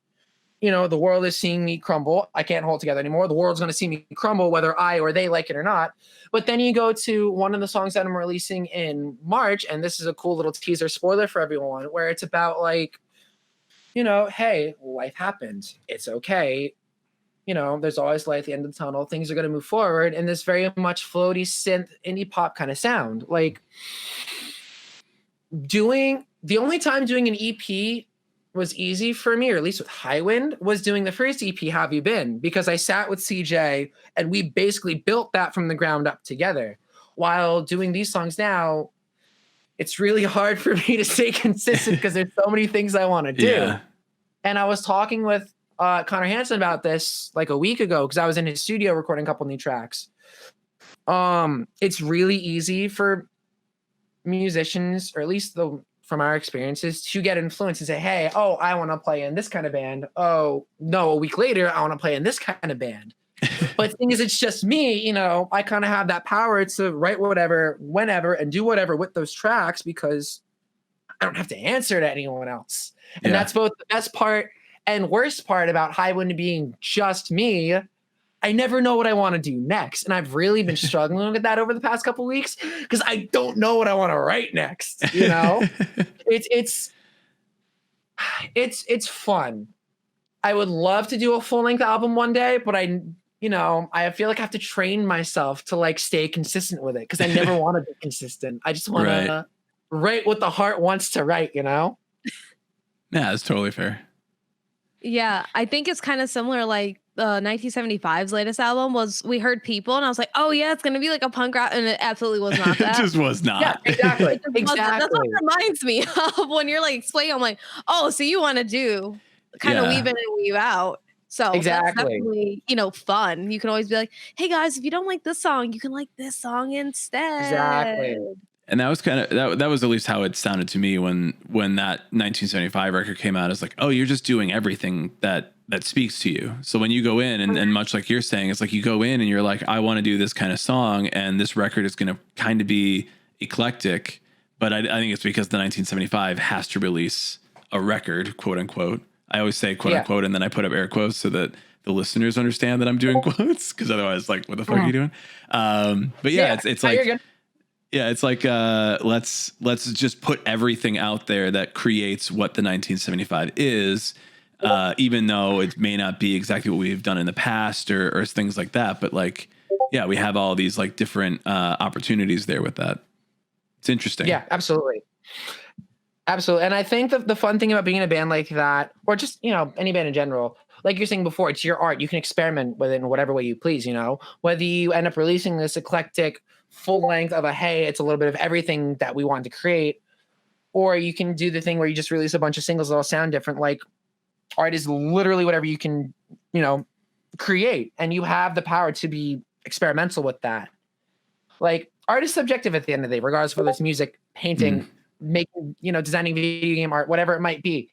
Speaker 3: the world is seeing me crumble. I can't hold together anymore. The world's going to see me crumble, whether I or they like it or not. But then you go to one of the songs that I'm releasing in March, and this is a cool little teaser spoiler for everyone, where it's about like, hey, life happens. It's okay. There's always light at the end of the tunnel. Things are going to move forward. And this very much floaty synth indie pop kind of sound. Like the only time doing an EP was easy for me, or at least with Highwind, was doing the first EP, Have You Been? Because I sat with CJ and we basically built that from the ground up together. While doing these songs now, it's really hard for me to stay consistent because there's so many things I want to do. Yeah. And I was talking with Connor Hansen about this like a week ago because I was in his studio recording a couple new tracks. It's really easy for musicians, or at least from our experiences, to get influenced and say, hey, I want to play in this kind of band. Oh, no, a week later, I want to play in this kind of band. But the thing is, it's just me, I kind of have that power to write whatever, whenever, and do whatever with those tracks because I don't have to answer to anyone else. And that's both the best part and worst part about Highwind being just me. I never know what I want to do next. And I've really been struggling with that over the past couple of weeks because I don't know what I want to write next. It's fun. I would love to do a full length album one day, but I feel like I have to train myself to like stay consistent with it because I never want to be consistent. I just want to write what the heart wants to write, Yeah,
Speaker 1: that's totally fair.
Speaker 2: Yeah, I think it's kind of similar. Like 1975's latest album was, we heard People, and I was like, oh yeah, it's gonna be like a punk rock, and it absolutely was not that.
Speaker 1: It just was not.
Speaker 3: Yeah, exactly.
Speaker 2: That's what it reminds me of when you're like explaining. I'm like, oh, so you want to do kind of weave in and weave out. So
Speaker 3: exactly.
Speaker 2: That's definitely, fun. You can always be like, hey guys, if you don't like this song, you can like this song instead.
Speaker 3: Exactly.
Speaker 1: And that was kind of that was at least how it sounded to me when that 1975 record came out. It's like, oh, you're just doing everything that speaks to you. So when you go in and much like you're saying, it's like you go in and you're like, I want to do this kind of song, and this record is going to kind of be eclectic. But I think it's because the 1975 has to release a record, quote unquote. I always say quote unquote, and then I put up air quotes so that the listeners understand that I'm doing quotes, because otherwise, like, what the fuck are you doing? But it's like. Yeah, it's like let's just put everything out there that creates what the 1975 is, even though it may not be exactly what we've done in the past or things like that. But like, yeah, we have all these like different opportunities there with that. It's interesting.
Speaker 3: Yeah, absolutely. Absolutely. And I think that the fun thing about being in a band like that, or just, any band in general, like you're saying before, it's your art. You can experiment with it in whatever way you please, whether you end up releasing this eclectic full length of it's a little bit of everything that we want to create, or you can do the thing where you just release a bunch of singles that all sound different. Like, art is literally whatever you can, create, and you have the power to be experimental with that. Like, art is subjective at the end of the day, regardless of whether it's music, painting, making, designing video game art, whatever it might be,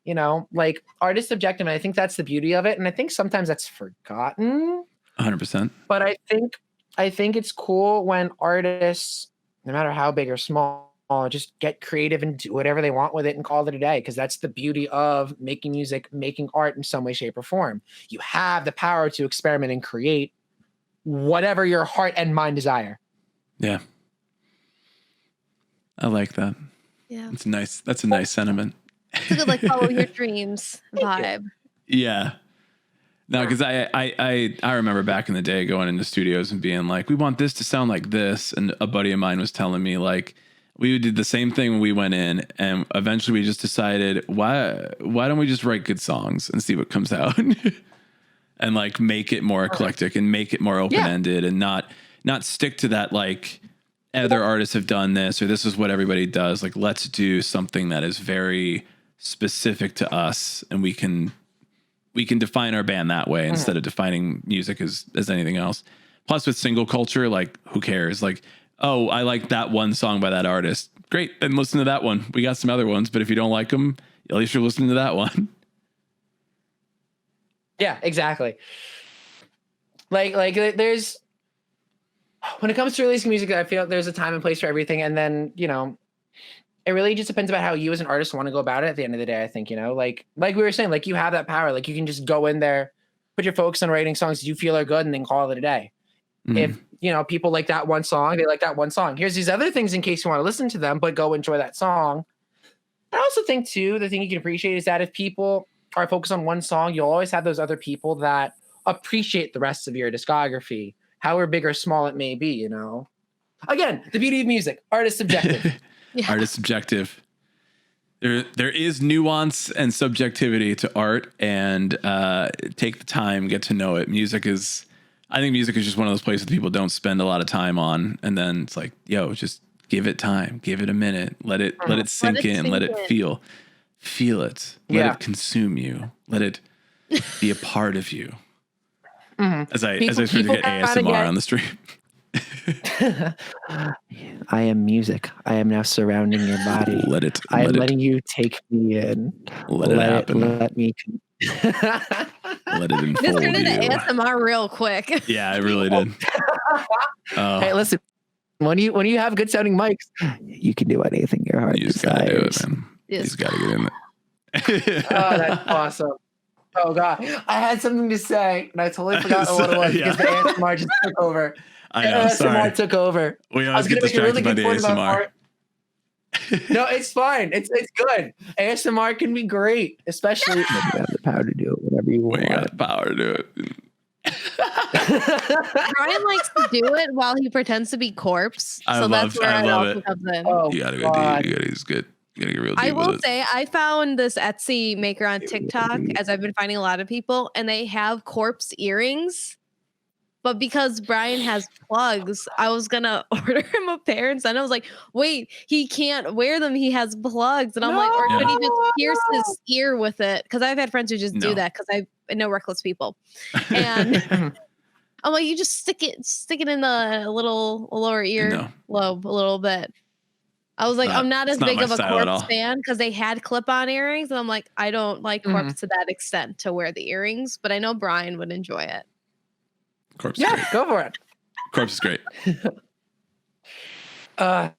Speaker 3: like, art is subjective. And I think that's the beauty of it. And I think sometimes that's forgotten.
Speaker 1: 100%.
Speaker 3: But I think it's cool when artists, no matter how big or small, just get creative and do whatever they want with it and call it a day. Because that's the beauty of making music, making art in some way, shape, or form. You have the power to experiment and create whatever your heart and mind desire.
Speaker 1: Yeah. I like that.
Speaker 2: Yeah.
Speaker 1: It's nice. That's a nice sentiment.
Speaker 2: It's a good, like, follow your dreams vibe.
Speaker 1: Yeah. No, because I remember back in the day going into studios and being like, we want this to sound like this. And a buddy of mine was telling me, like, we did the same thing when we went in, and eventually we just decided, why don't we just write good songs and see what comes out? And and like make it more eclectic and make it more open-ended and not stick to that like other artists have done this or this is what everybody does. Like, let's do something that is very specific to us, and we can define our band that way instead of defining music as anything else. Plus with single culture, like who cares? Like, oh, I like that one song by that artist. Great. Then listen to that one. We got some other ones, but if you don't like them, at least you're listening to that one.
Speaker 3: Yeah, exactly. Like there's, when it comes to releasing music, I feel there's a time and place for everything. And then, you know, it really just depends about how you as an artist want to go about it at the end of the day, I think, you know, like we were saying, like you have that power, like you can just go in there, put your focus on writing songs that you feel are good and then call it a day. If, you know, people like that one song, they like that one song. Here's these other things in case you want to listen to them, but go enjoy that song. I also think too, the thing you can appreciate is that if people are focused on one song, you'll always have those other people that appreciate the rest of your discography, however big or small it may be, you know. Again, the beauty of music, art is subjective.
Speaker 1: Art is subjective. There is nuance and subjectivity to art, and take the time, get to know it. I think music is just one of those places that people don't spend a lot of time on, and then it's like, yo, just give it time, give it a minute, let it sink in, let it feel it, let it consume you, let it be a part of you. As I start to get ASMR on the stream.
Speaker 3: I am music. I am now surrounding your body. I'm letting you take me in.
Speaker 1: Let it happen.
Speaker 3: Let me.
Speaker 1: Let it unfold.
Speaker 2: This turned into ASMR real quick.
Speaker 1: Yeah, it really did.
Speaker 3: Hey, listen. When you have good sounding mics, you can do anything your heart desires. You just gotta do it, man. You just gotta get in there. Oh, that's awesome. Oh God, I had something to say and I totally forgot what it was because the ASMR just took over.
Speaker 1: I know. Sorry.
Speaker 3: took over.
Speaker 1: We always get distracted by the ASMR.
Speaker 3: No, it's fine. It's good. ASMR can be great, especially when you have the power to do it whenever you want.
Speaker 1: You got the power to do it.
Speaker 2: Brian likes to do it while he pretends to be corpse. That's where it also comes in.
Speaker 3: Oh,
Speaker 1: you gotta go deep. It's good. You gotta get real deep.
Speaker 2: I will say I found this Etsy maker on TikTok, as I've been finding a lot of people, and they have corpse earrings. But because Brian has plugs, I was gonna order him a pair, and then I was like, "Wait, he can't wear them. He has plugs." And I'm like, "Or could he just pierce his ear with it?" Because I've had friends who just do that because I know reckless people. And I'm like, "You just stick it in the little lower ear lobe a little bit." I was like, I'm not as big of a corpse fan because they had clip-on earrings, and I'm like, I don't like corpse to that extent to wear the earrings, but I know Brian would enjoy it.
Speaker 1: Corpse,
Speaker 3: go for it.
Speaker 1: Corpse is great.
Speaker 3: I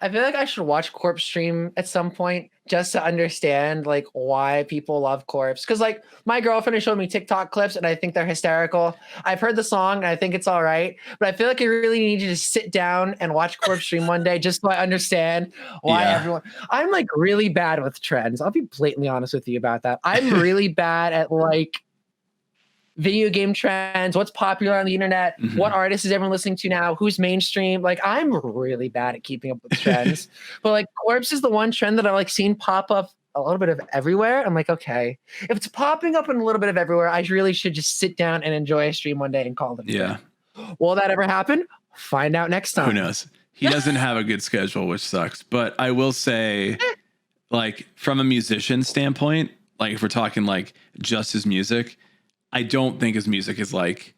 Speaker 3: feel like I should watch Corpse stream at some point just to understand like why people love Corpse. Because like my girlfriend has shown me TikTok clips and I think they're hysterical. I've heard the song and I think it's all right, but I feel like I really need you to sit down and watch Corpse stream one day just so I understand why everyone. I'm like really bad with trends. I'll be blatantly honest with you about that. I'm really bad at like video game trends, what's popular on the internet, what artist is everyone listening to now, who's mainstream. Like I'm really bad at keeping up with trends. But like Corpse is the one trend that I like seen pop up a little bit of everywhere. I'm like, okay, if it's popping up in a little bit of everywhere, I really should just sit down and enjoy a stream one day and call it.
Speaker 1: Yeah.
Speaker 3: Will that ever happen? Find out next time.
Speaker 1: Who knows? He doesn't have a good schedule, which sucks. But I will say, like from a musician standpoint, like if we're talking like just his music, I don't think his music is like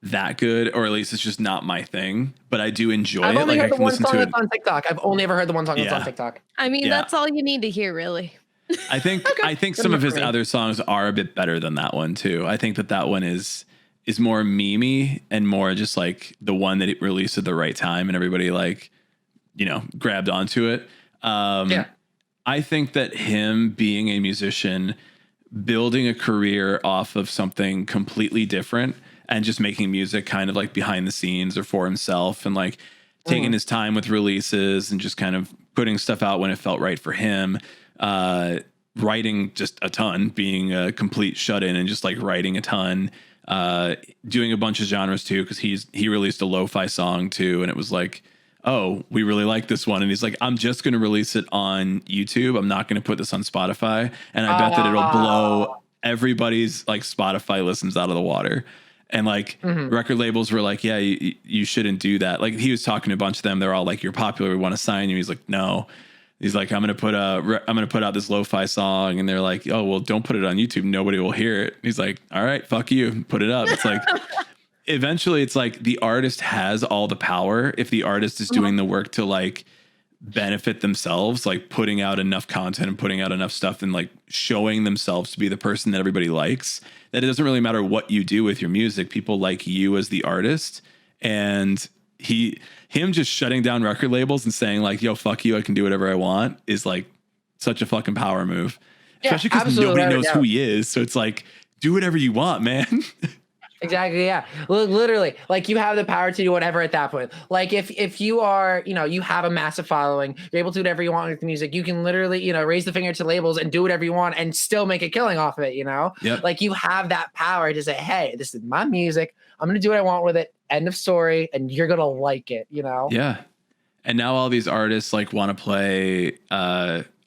Speaker 1: that good, or at least it's just not my thing. But I do enjoy it.
Speaker 3: I've only
Speaker 1: like
Speaker 3: heard
Speaker 1: I can listen to it
Speaker 3: on TikTok. I've only ever heard the one song that's on TikTok.
Speaker 2: I mean, that's all you need to hear, really.
Speaker 1: I think some of his other songs are a bit better than that one too. I think that one is more memey and more just like the one that it released at the right time and everybody like, you know, grabbed onto it. I think that him being a musician, building a career off of something completely different and just making music kind of like behind the scenes or for himself and like taking his time with releases and just kind of putting stuff out when it felt right for him. Writing just a ton, being a complete shut in and just like writing a ton, doing a bunch of genres too. Cause he released a lo-fi song too. And it was like, oh, we really like this one. And he's like, I'm just going to release it on YouTube. I'm not going to put this on Spotify. And I bet that it'll blow everybody's like Spotify listens out of the water. And like record labels were like, yeah, you shouldn't do that. Like he was talking to a bunch of them. They're all like, you're popular. We want to sign you. He's like, no. He's like, I'm going to put out this lo-fi song. And they're like, oh, well, don't put it on YouTube. Nobody will hear it. He's like, all right, fuck you. Put it up. It's like, eventually it's like the artist has all the power. If the artist is doing the work to like benefit themselves, like putting out enough content and putting out enough stuff and like showing themselves to be the person that everybody likes, that it doesn't really matter what you do with your music. People like you as the artist. And him just shutting down record labels and saying like, yo, fuck you, I can do whatever I want, is like such a fucking power move. Yeah, especially because nobody knows who he is. So it's like, do whatever you want, man.
Speaker 3: Exactly. Yeah. Literally, like you have the power to do whatever at that point. Like if you are, you have a massive following, you're able to do whatever you want with the music. You can literally, raise the finger to labels and do whatever you want and still make a killing off of it.
Speaker 1: Yep.
Speaker 3: Like you have that power to say, hey, this is my music. I'm going to do what I want with it. End of story. And you're going to like it,
Speaker 1: Yeah. And now all these artists like want to play,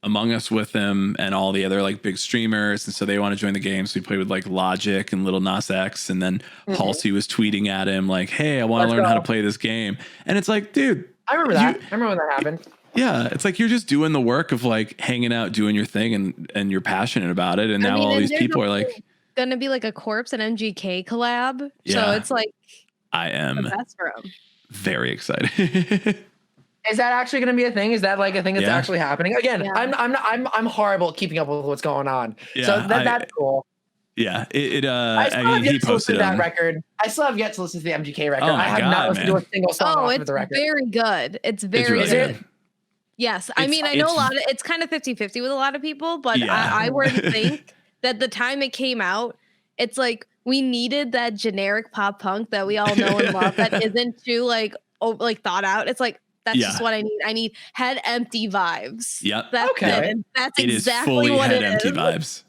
Speaker 1: Among Us with him and all the other like big streamers, and so they want to join the game. So we played with like Logic and Lil Nas X, and then Halsey was tweeting at him like, "Hey, I want to learn how to play this game." And it's like, dude,
Speaker 3: I remember that. I remember when that happened.
Speaker 1: Yeah, it's like you're just doing the work of like hanging out, doing your thing, and you're passionate about it. And now all these people are like,
Speaker 2: gonna be like a Corpse and MGK collab. Yeah. So it's like,
Speaker 1: I am
Speaker 2: that's for him.
Speaker 1: Very excited.
Speaker 3: Is that actually going to be a thing? Is that like a thing that's actually happening? Again, I'm horrible at keeping up with what's going on. Yeah, so that's cool.
Speaker 1: Yeah, I mean, he posted
Speaker 3: that record. I still have yet to listen to the MGK record. I have not listened to a single song off of the record.
Speaker 2: Oh, it's very good. It's very
Speaker 1: really good.
Speaker 2: Yes, I mean, I know a lot of it's kind of 50-50 with a lot of people, but I were to think that the time it came out, it's like we needed that generic pop punk that we all know and love that isn't too like thought out. It's like, that's just what I need. I need head empty vibes.
Speaker 1: Yep.
Speaker 2: That's
Speaker 3: okay.
Speaker 2: That's
Speaker 1: it
Speaker 2: exactly
Speaker 1: is fully
Speaker 2: what
Speaker 1: head
Speaker 2: it
Speaker 1: empty
Speaker 2: is.
Speaker 1: Vibes.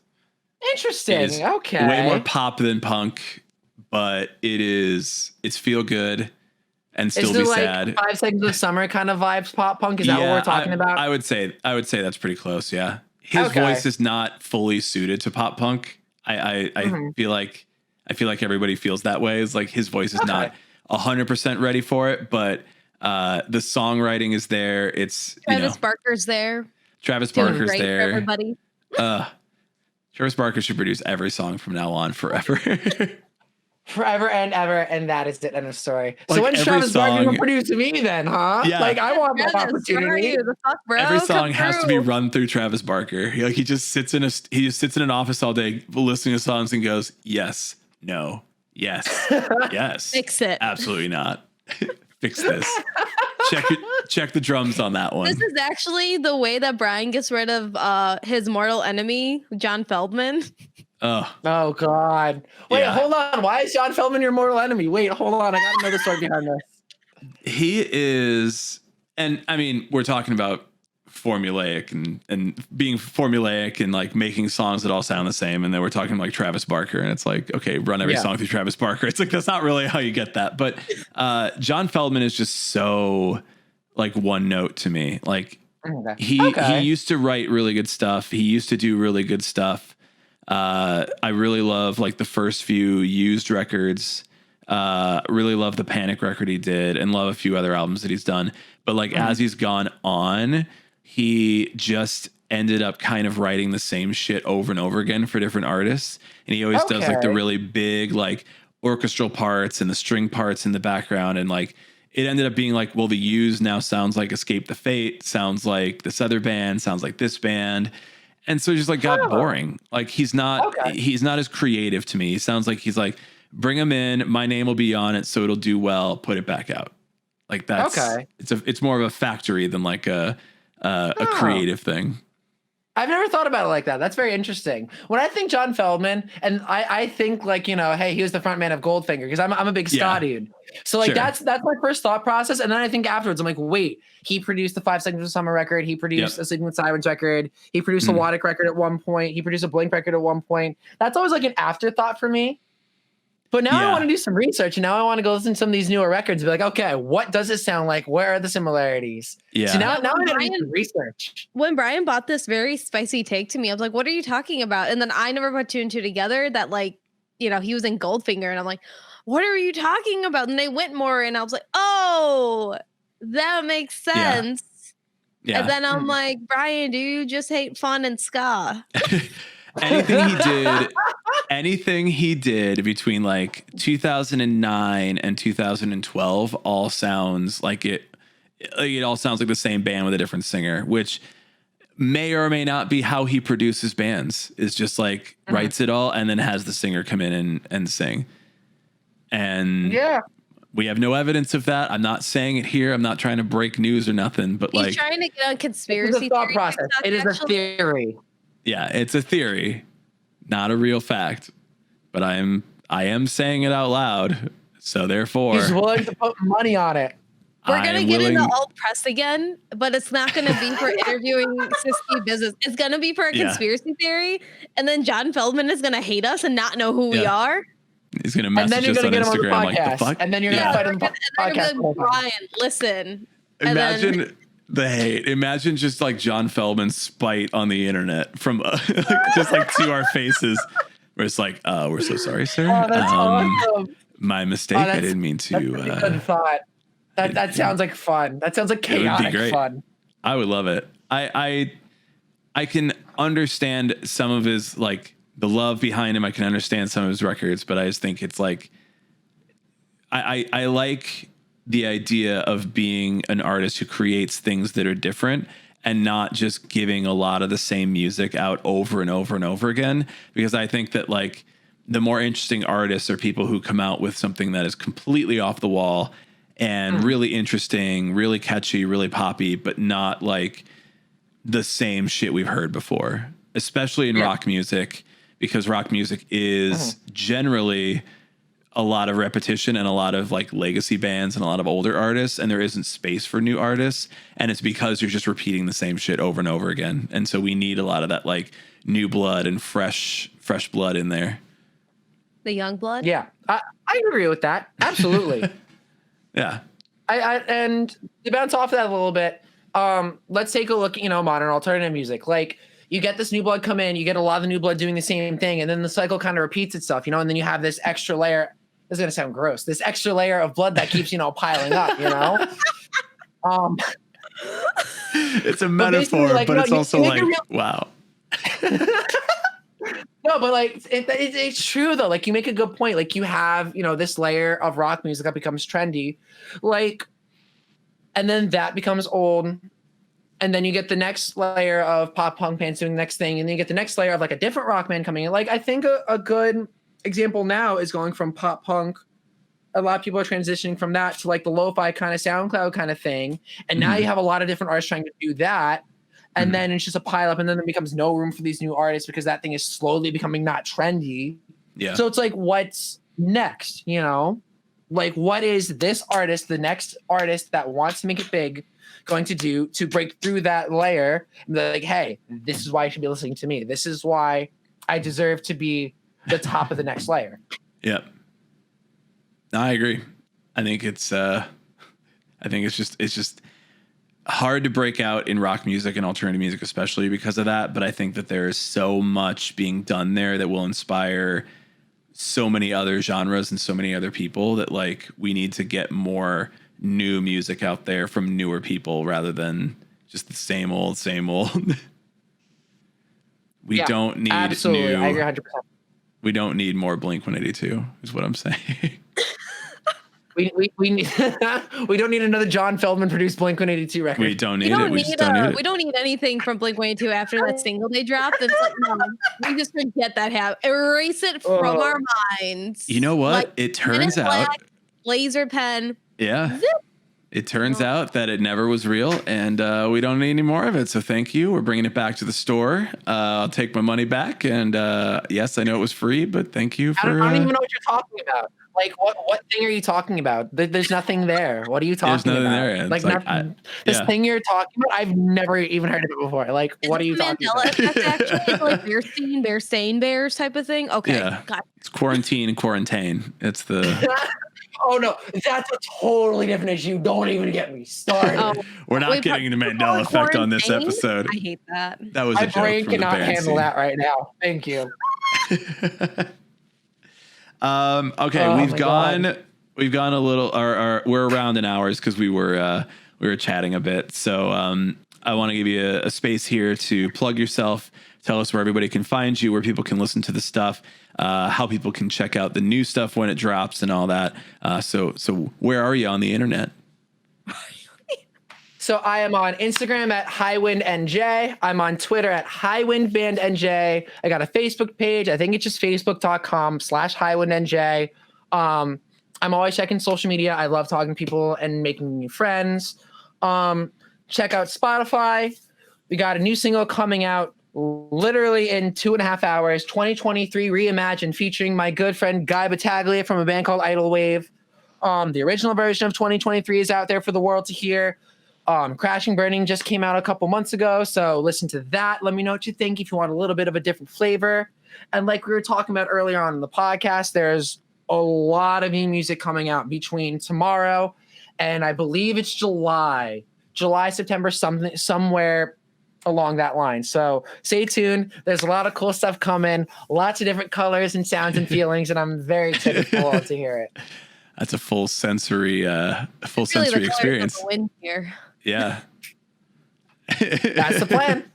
Speaker 3: Interesting. Okay.
Speaker 1: Way more pop than punk, but it's feel good and still be sad.
Speaker 3: 5 Seconds of Summer kind of vibes pop punk. Is that what we're talking about?
Speaker 1: I would say that's pretty close. Yeah. His voice is not fully suited to pop punk. I feel like everybody feels that way. It's like his voice is not 100% ready for it, but the songwriting is there. It's
Speaker 2: Travis Barker's there.
Speaker 1: Travis Barker's there.
Speaker 2: Everybody.
Speaker 1: Travis Barker should produce every song from now on forever.
Speaker 3: Forever and ever, and that is it. End of story.
Speaker 1: Like
Speaker 3: so when's Travis Barker gonna produce me then, huh?
Speaker 1: Yeah.
Speaker 3: Like I want that opportunity.
Speaker 2: The fuck, bro?
Speaker 1: Every song has to be run through Travis Barker. He just sits in an office all day listening to songs and goes, yes, no, yes, yes.
Speaker 2: Fix it.
Speaker 1: Absolutely not. Fix this. Check the drums on that one.
Speaker 2: This is actually the way that Brian gets rid of his mortal enemy, John Feldmann.
Speaker 1: Oh
Speaker 3: God. Wait, hold on. Why is John Feldmann your mortal enemy? Wait, hold on. I gotta know the story behind this.
Speaker 1: He is, and I mean, we're talking about formulaic and being formulaic and like making songs that all sound the same. And then we're talking like Travis Barker, and it's like, okay, run every song through Travis Barker. It's like, that's not really how you get that. But John Feldmann is just so like one note to me. Like he used to write really good stuff. He used to do really good stuff. I really love like the first few Used records. Really love the Panic record he did, and love a few other albums that he's done. But like as he's gone on, he just ended up kind of writing the same shit over and over again for different artists. And he always does like the really big like orchestral parts and the string parts in the background. And like it ended up being like, well, the Used now sounds like Escape the Fate, sounds like this other band, sounds like this band. And so it just like got boring. Like he's not as creative to me. He sounds like he's like, bring him in, my name will be on it, so it'll do well, put it back out. Like that's it's more of a factory than like a creative thing.
Speaker 3: I've never thought about it like that. That's very interesting. When I think John Feldmann, and I think like, hey, he was the front man of Goldfinger, because I'm a big ska dude. So like that's my first thought process. And then I think afterwards, I'm like, wait, he produced the 5 Seconds of Summer record. He produced a Sleeping with Sirens record. He produced a Watic record at one point. He produced a Blink record at one point. That's always like an afterthought for me. But now I want to do some research, and now I want to go listen to some of these newer records and be like, okay, what does it sound like? Where are the similarities?
Speaker 1: Yeah.
Speaker 3: So now I'm going to do some research.
Speaker 2: When Brian bought this very spicy take to me, I was like, what are you talking about? And then I never put two and two together that, like, you know, he was in Goldfinger, and I'm like, what are you talking about? And they went more, and I was like, oh, that makes sense. Yeah. And then I'm like, Brian, do you just hate fun and ska?
Speaker 1: Anything he did between like 2009 and 2012 all sounds like it all sounds like the same band with a different singer, which may or may not be how he produces bands. Is just like writes it all and then has the singer come in and sing. And we have no evidence of that. I'm not saying it here. I'm not trying to break news or nothing, but
Speaker 2: he's trying to get on conspiracy
Speaker 3: thought process. It is a theory.
Speaker 1: Yeah, it's a theory, not a real fact, but I am saying it out loud. So therefore,
Speaker 3: he's willing to put money on it.
Speaker 2: We're going to get into alt press again, but it's not going to be for interviewing Siski business. It's going to be for a conspiracy theory. And then John Feldmann is going to hate us and not know who we are.
Speaker 1: He's going to message us on Instagram like, the fuck?
Speaker 3: And then you're going to fight on the podcast.
Speaker 2: Like, Brian, listen.
Speaker 1: Imagine the hate. Imagine just like John Feldman's spite on the internet from just like to our faces, where it's like, we're so sorry, sir.
Speaker 3: Oh, that's awesome.
Speaker 1: My mistake. I didn't mean to.
Speaker 3: That's a good thought. That sounds like fun. That sounds like chaotic fun.
Speaker 1: I would love it. I can understand some of his, like, the love behind him. I can understand some of his records, but I just think it's like, I like the idea of being an artist who creates things that are different and not just giving a lot of the same music out over and over and over again. Because I think that, like, the more interesting artists are people who come out with something that is completely off the wall and really interesting, really catchy, really poppy, but not like the same shit we've heard before, especially in rock music, because rock music is generally a lot of repetition and a lot of like legacy bands and a lot of older artists, and there isn't space for new artists. And it's because you're just repeating the same shit over and over again. And so we need a lot of that, like, new blood and fresh blood in there.
Speaker 2: The young blood.
Speaker 3: Yeah, I agree with that. Absolutely.
Speaker 1: Yeah.
Speaker 3: And to bounce off that a little bit, let's take a look at, modern alternative music. Like, you get this new blood come in, you get a lot of the new blood doing the same thing, and then the cycle kind of repeats itself, and then you have this extra layer. This is going to sound gross. This extra layer of blood that keeps, piling up,
Speaker 1: It's a metaphor, but it's also like, wow.
Speaker 3: No, but like, it's true though. Like, you make a good point. Like, you have, this layer of rock music that becomes trendy, like, and then that becomes old. And then you get the next layer of pop punk bands doing the next thing. And then you get the next layer of like a different rock band coming in. Like, I think a good example now is going from pop punk. A lot of people are transitioning from that to like the lo-fi kind of SoundCloud kind of thing. And now you have a lot of different artists trying to do that. And then it's just a pile up, and then there becomes no room for these new artists because that thing is slowly becoming not trendy.
Speaker 1: Yeah.
Speaker 3: So it's like, what's next? Like, what is this artist, the next artist that wants to make it big, going to do to break through that layer? And they're like, hey, this is why you should be listening to me. This is why I deserve to be the top of the next layer.
Speaker 1: Yep. I agree. I think it's just hard to break out in rock music and alternative music, especially because of that. But I think that there is so much being done there that will inspire so many other genres and so many other people that, like, we need to get more new music out there from newer people rather than just the same old. We don't need
Speaker 3: absolutely. I agree 100%.
Speaker 1: We don't need more Blink-182 is what I'm saying.
Speaker 3: We need we don't need another John Feldmann produced Blink-182 record.
Speaker 1: We don't need it. We just don't need it.
Speaker 2: We don't need anything from Blink-182 after that single they dropped. It's like, no, we just forget that erase it from our minds.
Speaker 1: You know what? Like, it turns out
Speaker 2: laser pen.
Speaker 1: Yeah. Zip. It turns out that it never was real, and we don't need any more of it. So thank you. We're bringing it back to the store. I'll take my money back. And yes, I know it was free, but thank you for.
Speaker 3: I don't even know what you're talking about. Like what thing are you talking about? There's nothing there. What are you talking
Speaker 1: There's nothing
Speaker 3: about?
Speaker 1: there.
Speaker 3: Like nothing. This thing you're talking about, I've never even heard of it before. Like, what are you talking
Speaker 2: Mandela
Speaker 3: about?
Speaker 2: effect actually? It's like bear saying bears type of thing. Okay,
Speaker 1: Yeah.
Speaker 2: got it.
Speaker 1: It's quarantine. It's the.
Speaker 3: Oh no, that's a totally different issue. Don't even get me started.
Speaker 2: Oh,
Speaker 1: We're not getting the Mandela effect on this
Speaker 2: quarantine?
Speaker 1: episode.
Speaker 2: I hate that.
Speaker 1: That was
Speaker 3: My
Speaker 1: a joke
Speaker 3: brain
Speaker 1: from the
Speaker 3: cannot
Speaker 1: band
Speaker 3: handle
Speaker 1: scene.
Speaker 3: that right now. Thank you.
Speaker 1: Okay, we've gone a little, or we're around an hour because we were chatting a bit. So I want to give you a space here to plug yourself. Tell us where everybody can find you, where people can listen to the stuff, how people can check out the new stuff when it drops and all that. So where are you on the internet?
Speaker 3: So I am on Instagram at HighwindNJ. I'm on Twitter at HighwindBandNJ. I got a Facebook page. I think it's just facebook.com/HighwindNJ. I'm always checking social media. I love talking to people and making new friends. Check out Spotify. We got a new single coming out literally in 2.5 hours, 2023 Reimagined, featuring my good friend Guy Battaglia from a band called Idle Wave. The original version of 2023 is out there for the world to hear. Crashing Burning just came out a couple months ago, so listen to that. Let me know what you think if you want a little bit of a different flavor. And like we were talking about earlier on in the podcast, there's a lot of new music coming out between tomorrow and I believe it's July, September, somewhere along that line. So stay tuned. There's a lot of cool stuff coming, lots of different colors and sounds and feelings, and I'm very excited for all to hear it.
Speaker 1: That's a full sensory experience.
Speaker 2: The wind here.
Speaker 1: Yeah.
Speaker 3: That's the plan.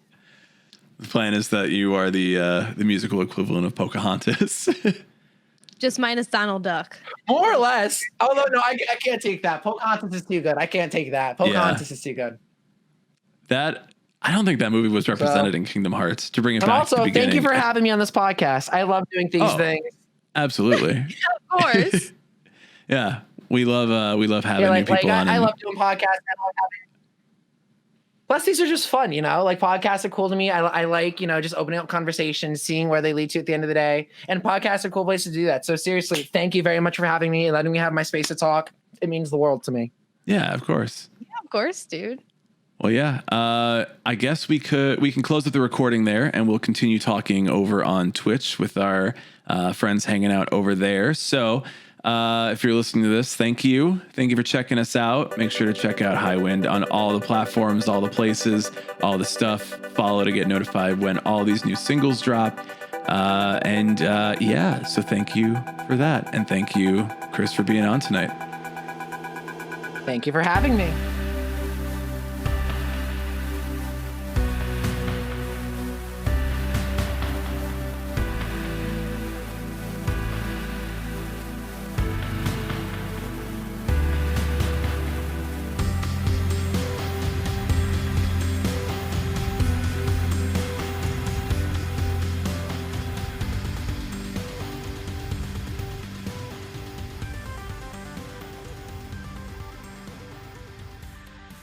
Speaker 1: The plan is that you are the musical equivalent of Pocahontas.
Speaker 2: Just minus Donald Duck.
Speaker 3: More or less. Although, no, I can't take that. Pocahontas is too good. I can't take that. Pocahontas is too good.
Speaker 1: I don't think that movie was represented in Kingdom Hearts. To bring it
Speaker 3: and
Speaker 1: back
Speaker 3: also,
Speaker 1: to the beginning.
Speaker 3: thank you for having me on this podcast. I love doing these things.
Speaker 1: Absolutely.
Speaker 2: Of course.
Speaker 1: Yeah. We love having new people on.
Speaker 3: I love doing podcasts. Plus, these are just fun, like podcasts are cool to me. I like, just opening up conversations, seeing where they lead to at the end of the day. And podcasts are a cool place to do that. So seriously, thank you very much for having me and letting me have my space to talk. It means the world to me.
Speaker 1: Yeah, of course.
Speaker 2: Yeah, of course, dude.
Speaker 1: Well, yeah, I guess we can close up the recording there and we'll continue talking over on Twitch with our friends hanging out over there. So if you're listening to this, thank you. Thank you for checking us out. Make sure to check out Highwind on all the platforms, all the places, all the stuff. Follow to get notified when all these new singles drop. So thank you for that. And thank you, Chris, for being on tonight.
Speaker 3: Thank you for having me.